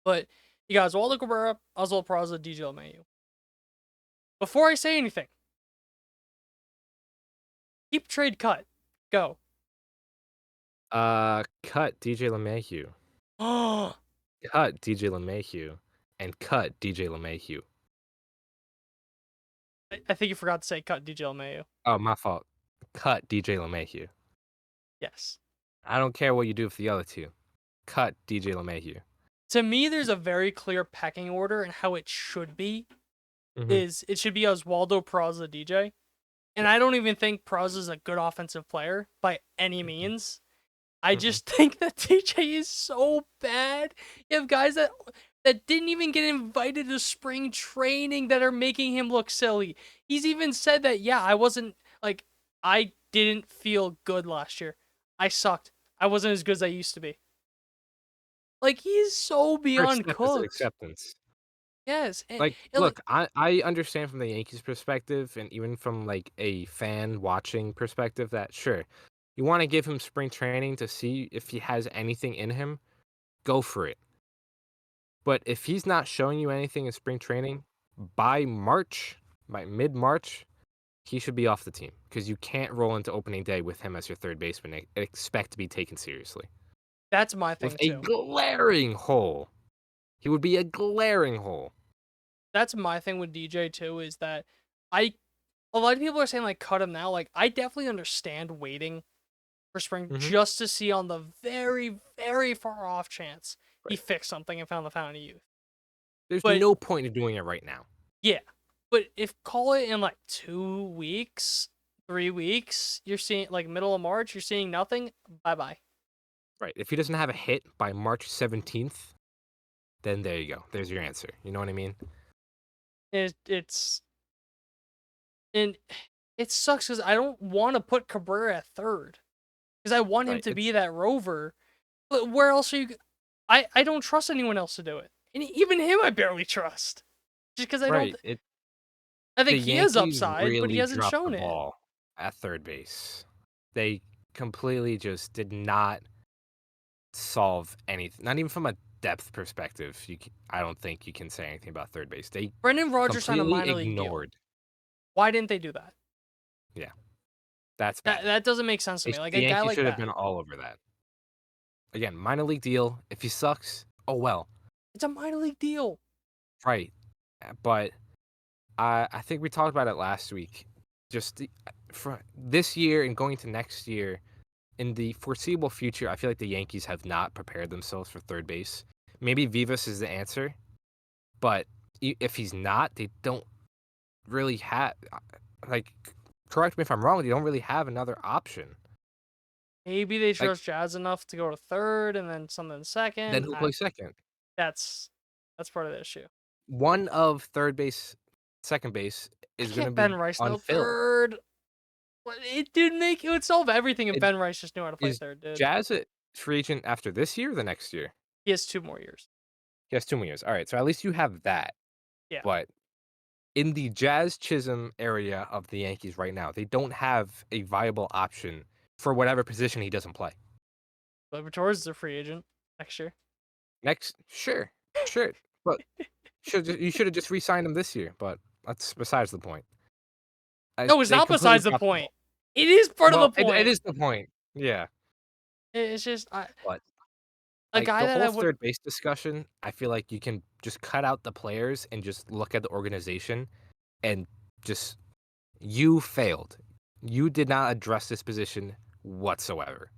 Speaker 1: But you got Oswaldo Cabrera, Oswald Peraza, DJ LeMahieu. Before I say anything, keep trade cut. Go.
Speaker 2: Cut DJ LeMahieu.
Speaker 1: Oh,
Speaker 2: Cut DJ LeMahieu. And cut DJ LeMahieu.
Speaker 1: I think you forgot to say cut DJ LeMahieu.
Speaker 2: Oh, my fault. Cut DJ LeMahieu.
Speaker 1: Yes.
Speaker 2: I don't care what you do with the other two. Cut DJ LeMahieu.
Speaker 1: To me, there's a very clear pecking order and how it should be.
Speaker 2: Mhm.
Speaker 1: Is it should be Oswaldo Peraza DJ. And
Speaker 2: Yeah.
Speaker 1: I don't even think Peraza is a good offensive player by any
Speaker 2: Mm-mm.
Speaker 1: means. I
Speaker 2: Mm-mm.
Speaker 1: just think that DJ is so bad. You have guys that didn't even get invited to spring training that are making him look silly. He's even said that, yeah, I didn't feel good last year. I sucked. I wasn't as good as I used to be. Like, he is so
Speaker 2: First
Speaker 1: beyond
Speaker 2: step is
Speaker 1: cooked.
Speaker 2: acceptance.
Speaker 1: Yes,
Speaker 2: Like,
Speaker 1: and like
Speaker 2: look, I understand from the Yankees perspective and even from, like, a fan watching perspective that, sure, you wanna give him spring training to see if he has anything in him, go for it. But if he's not showing you anything in spring training, by March, by mid-March, he should be off the team because you can't roll into opening day with him as your third baseman and expect to be taken seriously.
Speaker 1: that's my
Speaker 2: With
Speaker 1: thing
Speaker 2: a
Speaker 1: too.
Speaker 2: glaring hole. He would be a glaring hole.
Speaker 1: That's my thing with DJ too, is that I a lot of people are saying like cut him now. Like, I definitely understand waiting for spring
Speaker 2: Mhm.
Speaker 1: just to see on the very, very far off chance he
Speaker 2: Right.
Speaker 1: fixed something and found the fountain of youth.
Speaker 2: There's
Speaker 1: But
Speaker 2: no point in doing it right now.
Speaker 1: yeah, but if call it in like 2 weeks, 3 weeks, you're seeing like middle of March, you're seeing nothing. Bye bye.
Speaker 2: Right. If he doesn't have a hit by March 17th, then there you go. There's your answer. You know what I mean?
Speaker 1: It's and it sucks because I don't want to put Cabrera at third because I want him
Speaker 2: Right.
Speaker 1: to be
Speaker 2: It's
Speaker 1: that rover. But where else are you? I don't trust anyone else to do it, and even him I barely trust. Just because I don't.
Speaker 2: right.
Speaker 1: I
Speaker 2: The
Speaker 1: think he has
Speaker 2: Yankees
Speaker 1: upside, but he
Speaker 2: really
Speaker 1: hasn't
Speaker 2: dropped the
Speaker 1: shown it.
Speaker 2: ball at third base. They completely just did not solve anything. Not even from a depth perspective. I don't think you can say anything about third base. They
Speaker 1: Brendan Rodgers signed a
Speaker 2: completely
Speaker 1: minor league deal.
Speaker 2: ignored.
Speaker 1: Why didn't they do that?
Speaker 2: Yeah, that's
Speaker 1: That
Speaker 2: bad.
Speaker 1: that doesn't make sense to me. Like
Speaker 2: The
Speaker 1: a guy
Speaker 2: Yankees
Speaker 1: like
Speaker 2: should have
Speaker 1: that,
Speaker 2: been all over that. Again, minor league deal. If he sucks, oh well.
Speaker 1: it's a minor league deal.
Speaker 2: Right. But I think we talked about it last week. Just for this year and going to next year, in the foreseeable future, I feel like the Yankees have not prepared themselves for third base. Maybe Vivas is the answer, but if he's not, they don't really have like. Correct me if I'm wrong. They don't really have another option.
Speaker 1: Maybe they
Speaker 2: Like,
Speaker 1: trust Jazz enough to go to third and then something
Speaker 2: then
Speaker 1: second.
Speaker 2: who plays second?
Speaker 1: That's that's part of the issue.
Speaker 2: One of third base, second base
Speaker 1: I
Speaker 2: is going to
Speaker 1: can't Ben
Speaker 2: be
Speaker 1: Rice
Speaker 2: on
Speaker 1: no
Speaker 2: Phil.
Speaker 1: third. It would solve everything if
Speaker 2: It,
Speaker 1: Ben Rice just knew how to play
Speaker 2: is
Speaker 1: third, dude.
Speaker 2: Jazz a free agent after this year or the next year?
Speaker 1: He has 2 more years.
Speaker 2: He has 2 more years. All right, so at least you have that.
Speaker 1: Yeah.
Speaker 2: But in the Jazz Chisholm area of the Yankees right now, they don't have a viable option for whatever position he doesn't play.
Speaker 1: But Torres is a free agent next year.
Speaker 2: Next, sure, sure, but you should have just re-signed him this year. But that's besides the point.
Speaker 1: No, it's
Speaker 2: They
Speaker 1: not
Speaker 2: completely
Speaker 1: besides the
Speaker 2: dropped the
Speaker 1: point.
Speaker 2: ball.
Speaker 1: It is part of the
Speaker 2: Well, it
Speaker 1: point.
Speaker 2: is the point. Yeah,
Speaker 1: It's just
Speaker 2: but
Speaker 1: a
Speaker 2: like
Speaker 1: guy
Speaker 2: the
Speaker 1: that
Speaker 2: whole
Speaker 1: I would.
Speaker 2: third base discussion, I feel like you can just cut out the players and just look at the organization and just you failed. You did not address this position whatsoever.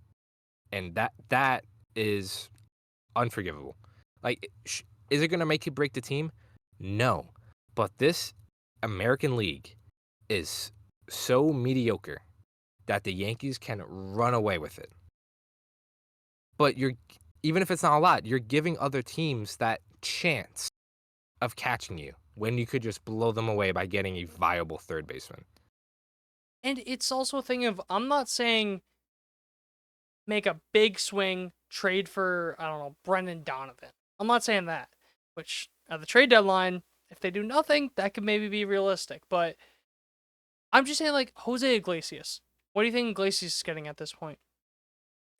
Speaker 2: and that is unforgivable. Like, is it gonna make you break the team? No, but this American League is so mediocre that the Yankees can run away with it. But even if it's not a lot, you're giving other teams that chance of catching you when you could just blow them away by getting a viable third baseman.
Speaker 1: And it's also a thing of, I'm not saying make a big swing, trade for, I don't know, Brendan Donovan. I'm not saying that. Which, at the trade deadline, if they do nothing, that could maybe be realistic. But I'm just saying, like, Jose Iglesias. What do you think Iglesias is getting at this point?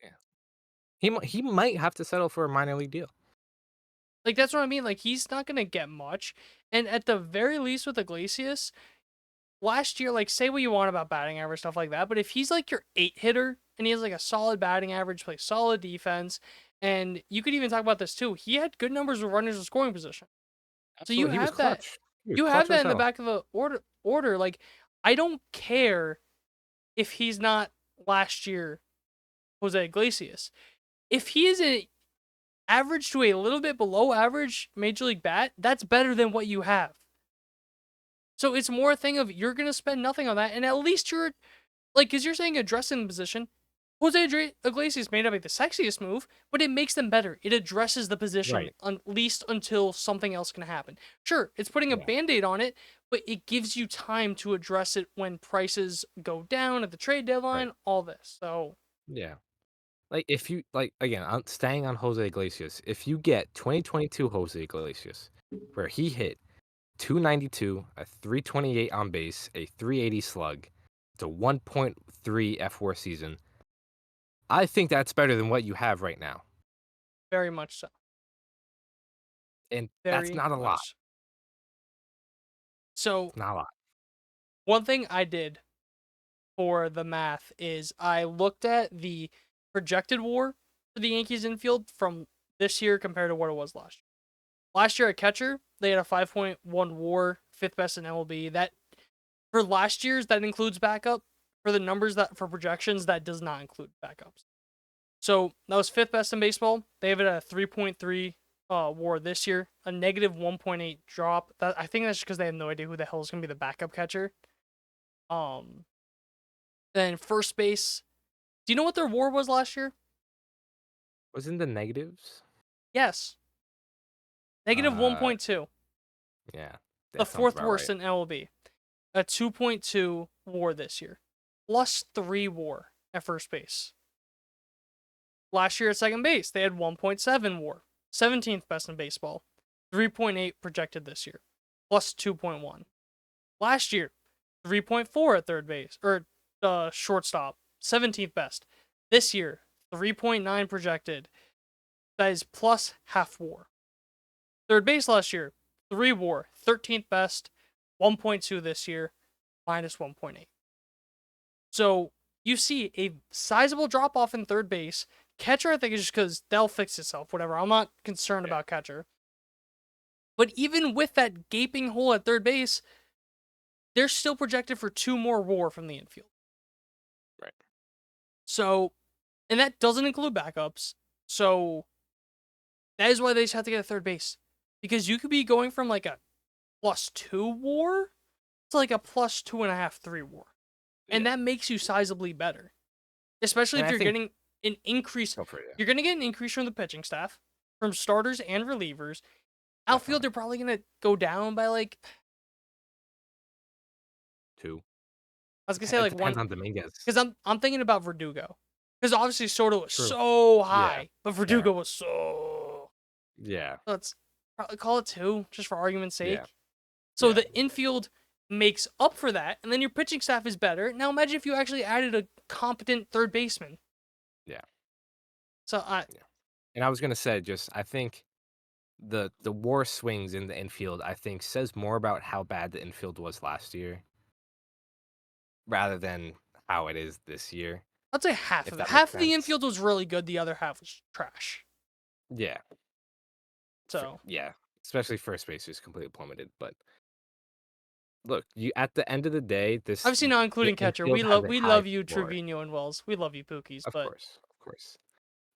Speaker 2: Yeah. He might have to settle for a minor league deal.
Speaker 1: Like, that's what I mean. Like, he's not going to get much. And at the very least with Iglesias, last year, like, say what you want about batting average, stuff like that, but if he's like your 8 hitter and he has like a solid batting average, plays solid defense, and you could even talk about this too, he had good numbers with runners in scoring position. So you
Speaker 2: Absolutely, he was
Speaker 1: have that.
Speaker 2: clutch. He was
Speaker 1: You have
Speaker 2: clutch
Speaker 1: that
Speaker 2: as
Speaker 1: in the
Speaker 2: hell.
Speaker 1: back of the order. Like, I don't care if he's not last year Jose Iglesias. If he is a average to a little bit below average major league bat, that's better than what you have. So it's more a thing of, you're gonna spend nothing on that, and at least you're like, because you're saying addressing the position. Jose Iglesias may not be the sexiest move, but it makes them better. It addresses the position,
Speaker 2: Right.
Speaker 1: at least until something else can happen. Sure, it's putting a
Speaker 2: Yeah.
Speaker 1: band-aid on it, but it gives you time to address it when prices go down at the trade deadline,
Speaker 2: Right.
Speaker 1: all this. So,
Speaker 2: Yeah. Like, if you again, I'm staying on Jose Iglesias. If you get 2022 Jose Iglesias, where he hit 292, a 328 on base, a 380 slug, it's a 1.3 F4 season. I think that's better than what you have right now,
Speaker 1: very much so.
Speaker 2: and that's
Speaker 1: Very
Speaker 2: not a lot.
Speaker 1: much. So,
Speaker 2: It's not a lot.
Speaker 1: one thing I did for the math is I looked at the projected WAR for the Yankees infield from this year compared to what it was last year. Last year at catcher, they had a 5.1 WAR, fifth best in MLB. That, for last year's, that includes backup. For the numbers that for projections, that does not include backups. So that was fifth best in baseball. They have it at a 3.3 WAR this year, a negative 1.8 drop. That, I think that's just because they have no idea who the hell is going to be the backup catcher. Um, then first base. Do you know what their WAR was last year?
Speaker 2: Was in the negatives?
Speaker 1: Yes, negative
Speaker 2: Uh,
Speaker 1: 1.2,
Speaker 2: yeah,
Speaker 1: the
Speaker 2: that sounds
Speaker 1: fourth
Speaker 2: about
Speaker 1: worst
Speaker 2: right.
Speaker 1: in MLB. A 2.2 WAR this year, plus 3 WAR at first base. Last year at second base, they had 1.7 WAR, 17th best in baseball, 3.8 projected this year, plus 2.1. Last year, 3.4 at third base, or shortstop, 17th best. This year, 3.9 projected. That is plus half WAR. Third base last year, 3 WAR, 13th best, 1.2 this year, minus 1.8. So you see a sizable drop off in third base. Catcher, I think, is just because they'll fix itself, whatever. I'm not concerned
Speaker 2: Yeah.
Speaker 1: about catcher. But even with that gaping hole at third base, they're still projected for 2 more WAR from the infield.
Speaker 2: Right.
Speaker 1: So, and that doesn't include backups. So that is why they just have to get a third base. Because you could be going from like a +2 WAR to like a +2.5, 3 WAR. And
Speaker 2: Yeah.
Speaker 1: that makes you sizably better. Especially
Speaker 2: And
Speaker 1: if
Speaker 2: I
Speaker 1: you're
Speaker 2: think
Speaker 1: getting an increase.
Speaker 2: go for it. Yeah.
Speaker 1: You're going to get an increase from the pitching staff, from starters and relievers. Outfield,
Speaker 2: Definitely
Speaker 1: they're probably going to go down by like,
Speaker 2: 2.
Speaker 1: I was going to say
Speaker 2: It
Speaker 1: like
Speaker 2: depends
Speaker 1: one,
Speaker 2: on Dominguez.
Speaker 1: because I'm thinking about Verdugo. Because obviously Soto was
Speaker 2: True.
Speaker 1: so
Speaker 2: Yeah.
Speaker 1: high, but
Speaker 2: Fair.
Speaker 1: Verdugo was so.
Speaker 2: Yeah.
Speaker 1: Let's probably call it 2, just for argument's
Speaker 2: Yeah.
Speaker 1: sake. So
Speaker 2: Yeah.
Speaker 1: the infield makes up for that, and then your pitching staff is better. Now imagine if you actually added a competent third baseman.
Speaker 2: Yeah.
Speaker 1: So
Speaker 2: Yeah. And I was gonna say, just I think the WAR swings in the infield, I think, says more about how bad the infield was last year, rather than how it is this year,
Speaker 1: I'd say half
Speaker 2: if
Speaker 1: of it.
Speaker 2: that makes
Speaker 1: Half of the
Speaker 2: sense.
Speaker 1: infield was really good. The other half was trash.
Speaker 2: Yeah.
Speaker 1: So
Speaker 2: Yeah. Especially first base is completely plummeted. But look, you at the end of the day,
Speaker 1: obviously not
Speaker 2: the
Speaker 1: including catcher.
Speaker 2: infield
Speaker 1: We
Speaker 2: has
Speaker 1: love
Speaker 2: a
Speaker 1: we
Speaker 2: high
Speaker 1: love you,
Speaker 2: floor.
Speaker 1: Trevino and Wells. We love you, Pookies.
Speaker 2: Of
Speaker 1: But
Speaker 2: course. Of course.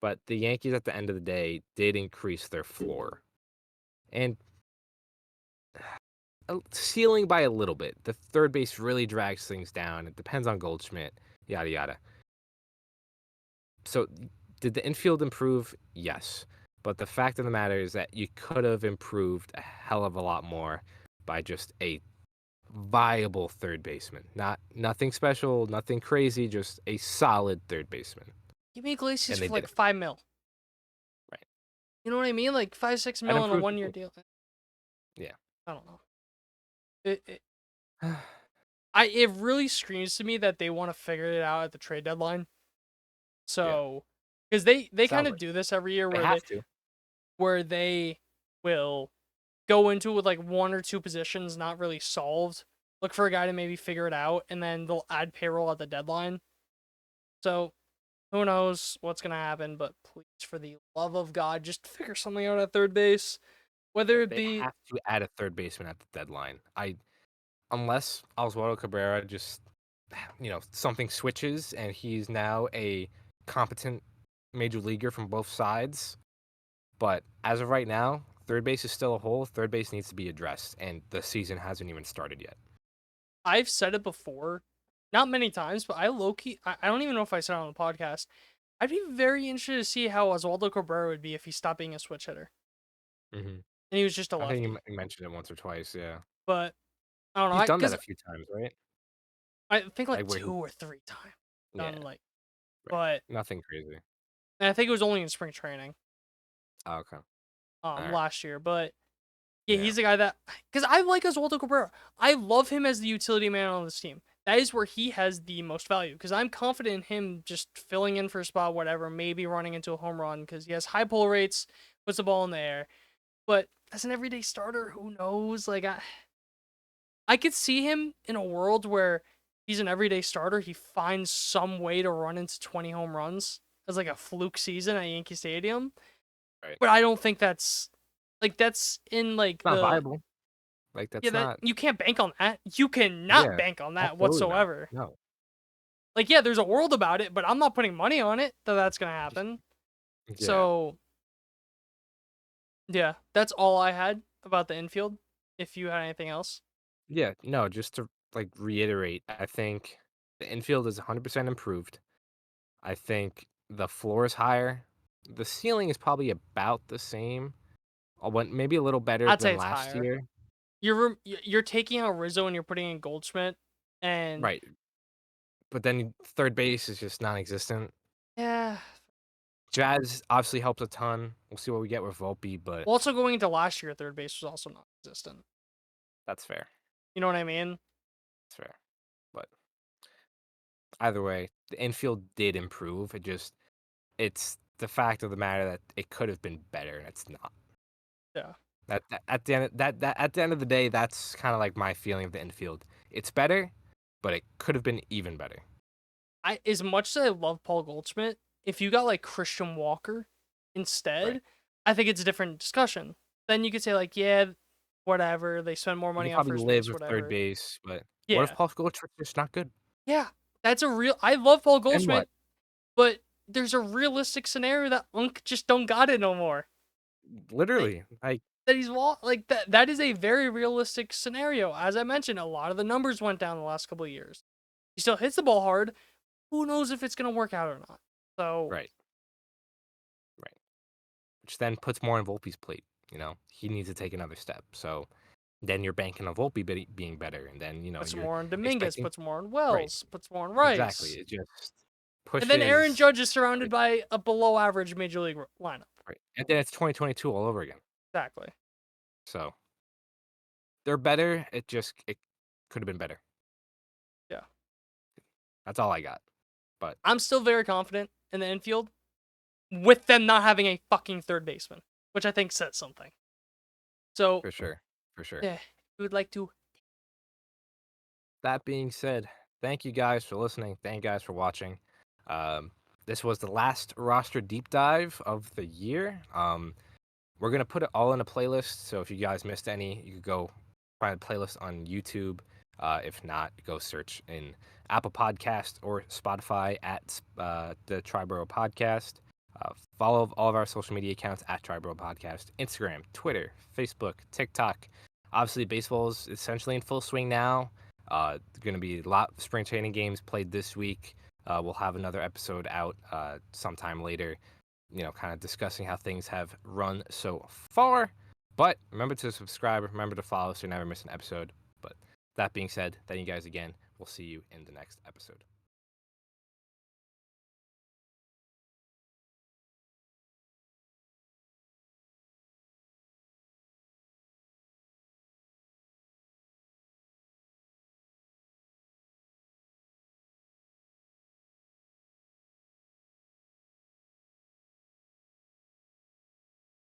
Speaker 2: But the Yankees, at the end of the day, did increase their floor and ceiling by a little bit. The third base really drags things down. It depends on Goldschmidt, yada yada. So, did the infield improve? Yes. But the fact of the matter is that you could have improved a hell of a lot more by just a viable third baseman. Nothing special, nothing crazy, just a solid third baseman.
Speaker 1: Give me Iglesias
Speaker 2: And they
Speaker 1: for
Speaker 2: did
Speaker 1: like
Speaker 2: it.
Speaker 1: 5 mil.
Speaker 2: Right.
Speaker 1: You know what I mean? Like 5-6 mil on a
Speaker 2: Improved the
Speaker 1: 1 year
Speaker 2: team.
Speaker 1: deal.
Speaker 2: Yeah.
Speaker 1: I don't know. It really screams to me that they want to figure it out at the trade deadline.
Speaker 2: Yeah.
Speaker 1: So, because they kind
Speaker 2: Sounds
Speaker 1: of
Speaker 2: like
Speaker 1: do this every year
Speaker 2: they have to.
Speaker 1: where they will go into it with like one or two positions not really solved, look for a guy to maybe figure it out, and then they'll add payroll at the deadline. So who knows what's gonna happen? But please, for the love of God, just figure something out at third base.
Speaker 2: Yeah,
Speaker 1: Whether it
Speaker 2: they
Speaker 1: be
Speaker 2: have to add a third baseman at the deadline. Unless Oswaldo Cabrera just, something switches and he's now a competent major leaguer from both sides. But as of right now, third base is still a hole. Third base needs to be addressed, and the season hasn't even started yet.
Speaker 1: I've said it before, not many times, but I low key I don't even know if I said it on the podcast. I'd be very interested to see how Oswaldo Cabrera would be if he stopped being a switch hitter
Speaker 2: Hmm.
Speaker 1: and he was just a
Speaker 2: I think
Speaker 1: lefty.
Speaker 2: you mentioned it once or twice. Yeah,
Speaker 1: But I don't know,
Speaker 2: he's done that
Speaker 1: because
Speaker 2: a few times, right?
Speaker 1: I think like
Speaker 2: Like where
Speaker 1: two
Speaker 2: he,
Speaker 1: or three times
Speaker 2: yeah,
Speaker 1: done like,
Speaker 2: right.
Speaker 1: but
Speaker 2: Nothing crazy.
Speaker 1: and I think it was only in spring training
Speaker 2: Oh, okay, all right.
Speaker 1: last year. But yeah,
Speaker 2: Yeah,
Speaker 1: he's the guy that because I like Oswaldo Cabrera. I love him as the utility man on this team. That is where he has the most value because I'm confident in him just filling in for a spot, whatever, maybe running into a home run because he has high pull rates, puts the ball in the air. But as an everyday starter, who knows? Like I could see him in a world where he's an everyday starter. He finds some way to run into 20 home runs as like a fluke season at Yankee Stadium.
Speaker 2: right.
Speaker 1: But I don't think that's in like
Speaker 2: Not
Speaker 1: the
Speaker 2: viable. Like
Speaker 1: yeah,
Speaker 2: that's
Speaker 1: that
Speaker 2: not.
Speaker 1: you can't bank on that. You cannot
Speaker 2: Yeah,
Speaker 1: bank on that
Speaker 2: absolutely not.
Speaker 1: whatsoever.
Speaker 2: No.
Speaker 1: Like yeah, there's a world about it, but I'm not putting money on it that that's gonna happen.
Speaker 2: Yeah.
Speaker 1: So yeah, that's all I had about the infield. If you had anything else,
Speaker 2: Yeah, no, just to like reiterate, I think the infield is 100% improved. I think the floor is higher. The ceiling is probably about the same, maybe a little better
Speaker 1: I'd say
Speaker 2: than
Speaker 1: it's
Speaker 2: last
Speaker 1: higher.
Speaker 2: year.
Speaker 1: You're taking out Rizzo and you're putting in Goldschmidt, and
Speaker 2: Right. But then third base is just non-existent.
Speaker 1: yeah,
Speaker 2: Jazz obviously helps a ton. We'll see what we get with Volpe, but
Speaker 1: also going into last year, third base was also non-existent.
Speaker 2: that's fair.
Speaker 1: You know what I mean?
Speaker 2: That's fair. But either way, the infield did improve. It's the fact of the matter that it could have been better, and it's not.
Speaker 1: Yeah.
Speaker 2: At the end at the end of the day, that's kind of like my feeling of the infield. It's better, but it could have been even better.
Speaker 1: I as much as I love Paul Goldschmidt, if you got like Christian Walker
Speaker 2: Right.
Speaker 1: instead, I think it's a different discussion. Then you could say like, yeah, whatever, they spend more
Speaker 2: You can
Speaker 1: money on
Speaker 2: probably
Speaker 1: first
Speaker 2: live
Speaker 1: base,
Speaker 2: with third
Speaker 1: whatever.
Speaker 2: base, but what if
Speaker 1: Yeah.
Speaker 2: Paul Goldschmidt's just not good?
Speaker 1: Yeah. That's a real I love Paul
Speaker 2: Then what?
Speaker 1: Goldschmidt, but there's a realistic scenario that Unk just don't got it no more. Like
Speaker 2: Literally, like
Speaker 1: that like that is a very realistic scenario. As I mentioned, a lot of the numbers went down the last couple of years. He still hits the ball hard. Who knows if it's gonna work out or not? So
Speaker 2: right, right. Which then puts more on Volpe's plate. He needs to take another step. So then you're banking on Volpe being better, and then
Speaker 1: puts
Speaker 2: you're
Speaker 1: more on Dominguez,
Speaker 2: expecting
Speaker 1: puts more on
Speaker 2: right.
Speaker 1: Wells, puts more on
Speaker 2: Exactly.
Speaker 1: Rice.
Speaker 2: It just
Speaker 1: And then Aaron
Speaker 2: pushes
Speaker 1: Judge is surrounded
Speaker 2: right,
Speaker 1: by a below average major league lineup.
Speaker 2: right. And then it's 2022 all over again.
Speaker 1: Exactly.
Speaker 2: So they're better. It could have been better.
Speaker 1: Yeah.
Speaker 2: That's all I got. But
Speaker 1: I'm still very confident in the infield with them not having a fucking third baseman, which I think says something. So,
Speaker 2: for sure, for sure.
Speaker 1: yeah, we would like to.
Speaker 2: That being said, thank you guys for listening. Thank you guys for watching. Um, this was the last roster deep dive of the year. We're gonna put it all in a playlist. So if you guys missed any, you could go find a playlist on YouTube. If not, go search in Apple Podcast or Spotify at the Triboro Podcast. Follow all of our social media accounts at Triboro Podcast, Instagram, Twitter, Facebook, TikTok. Obviously, baseball is essentially in full swing now. Going to be a lot of spring training games played this week. We'll have another episode out sometime later, kind of discussing how things have run so far. But remember to subscribe, remember to follow so you never miss an episode. But that being said, thank you guys again. We'll see you in the next episode.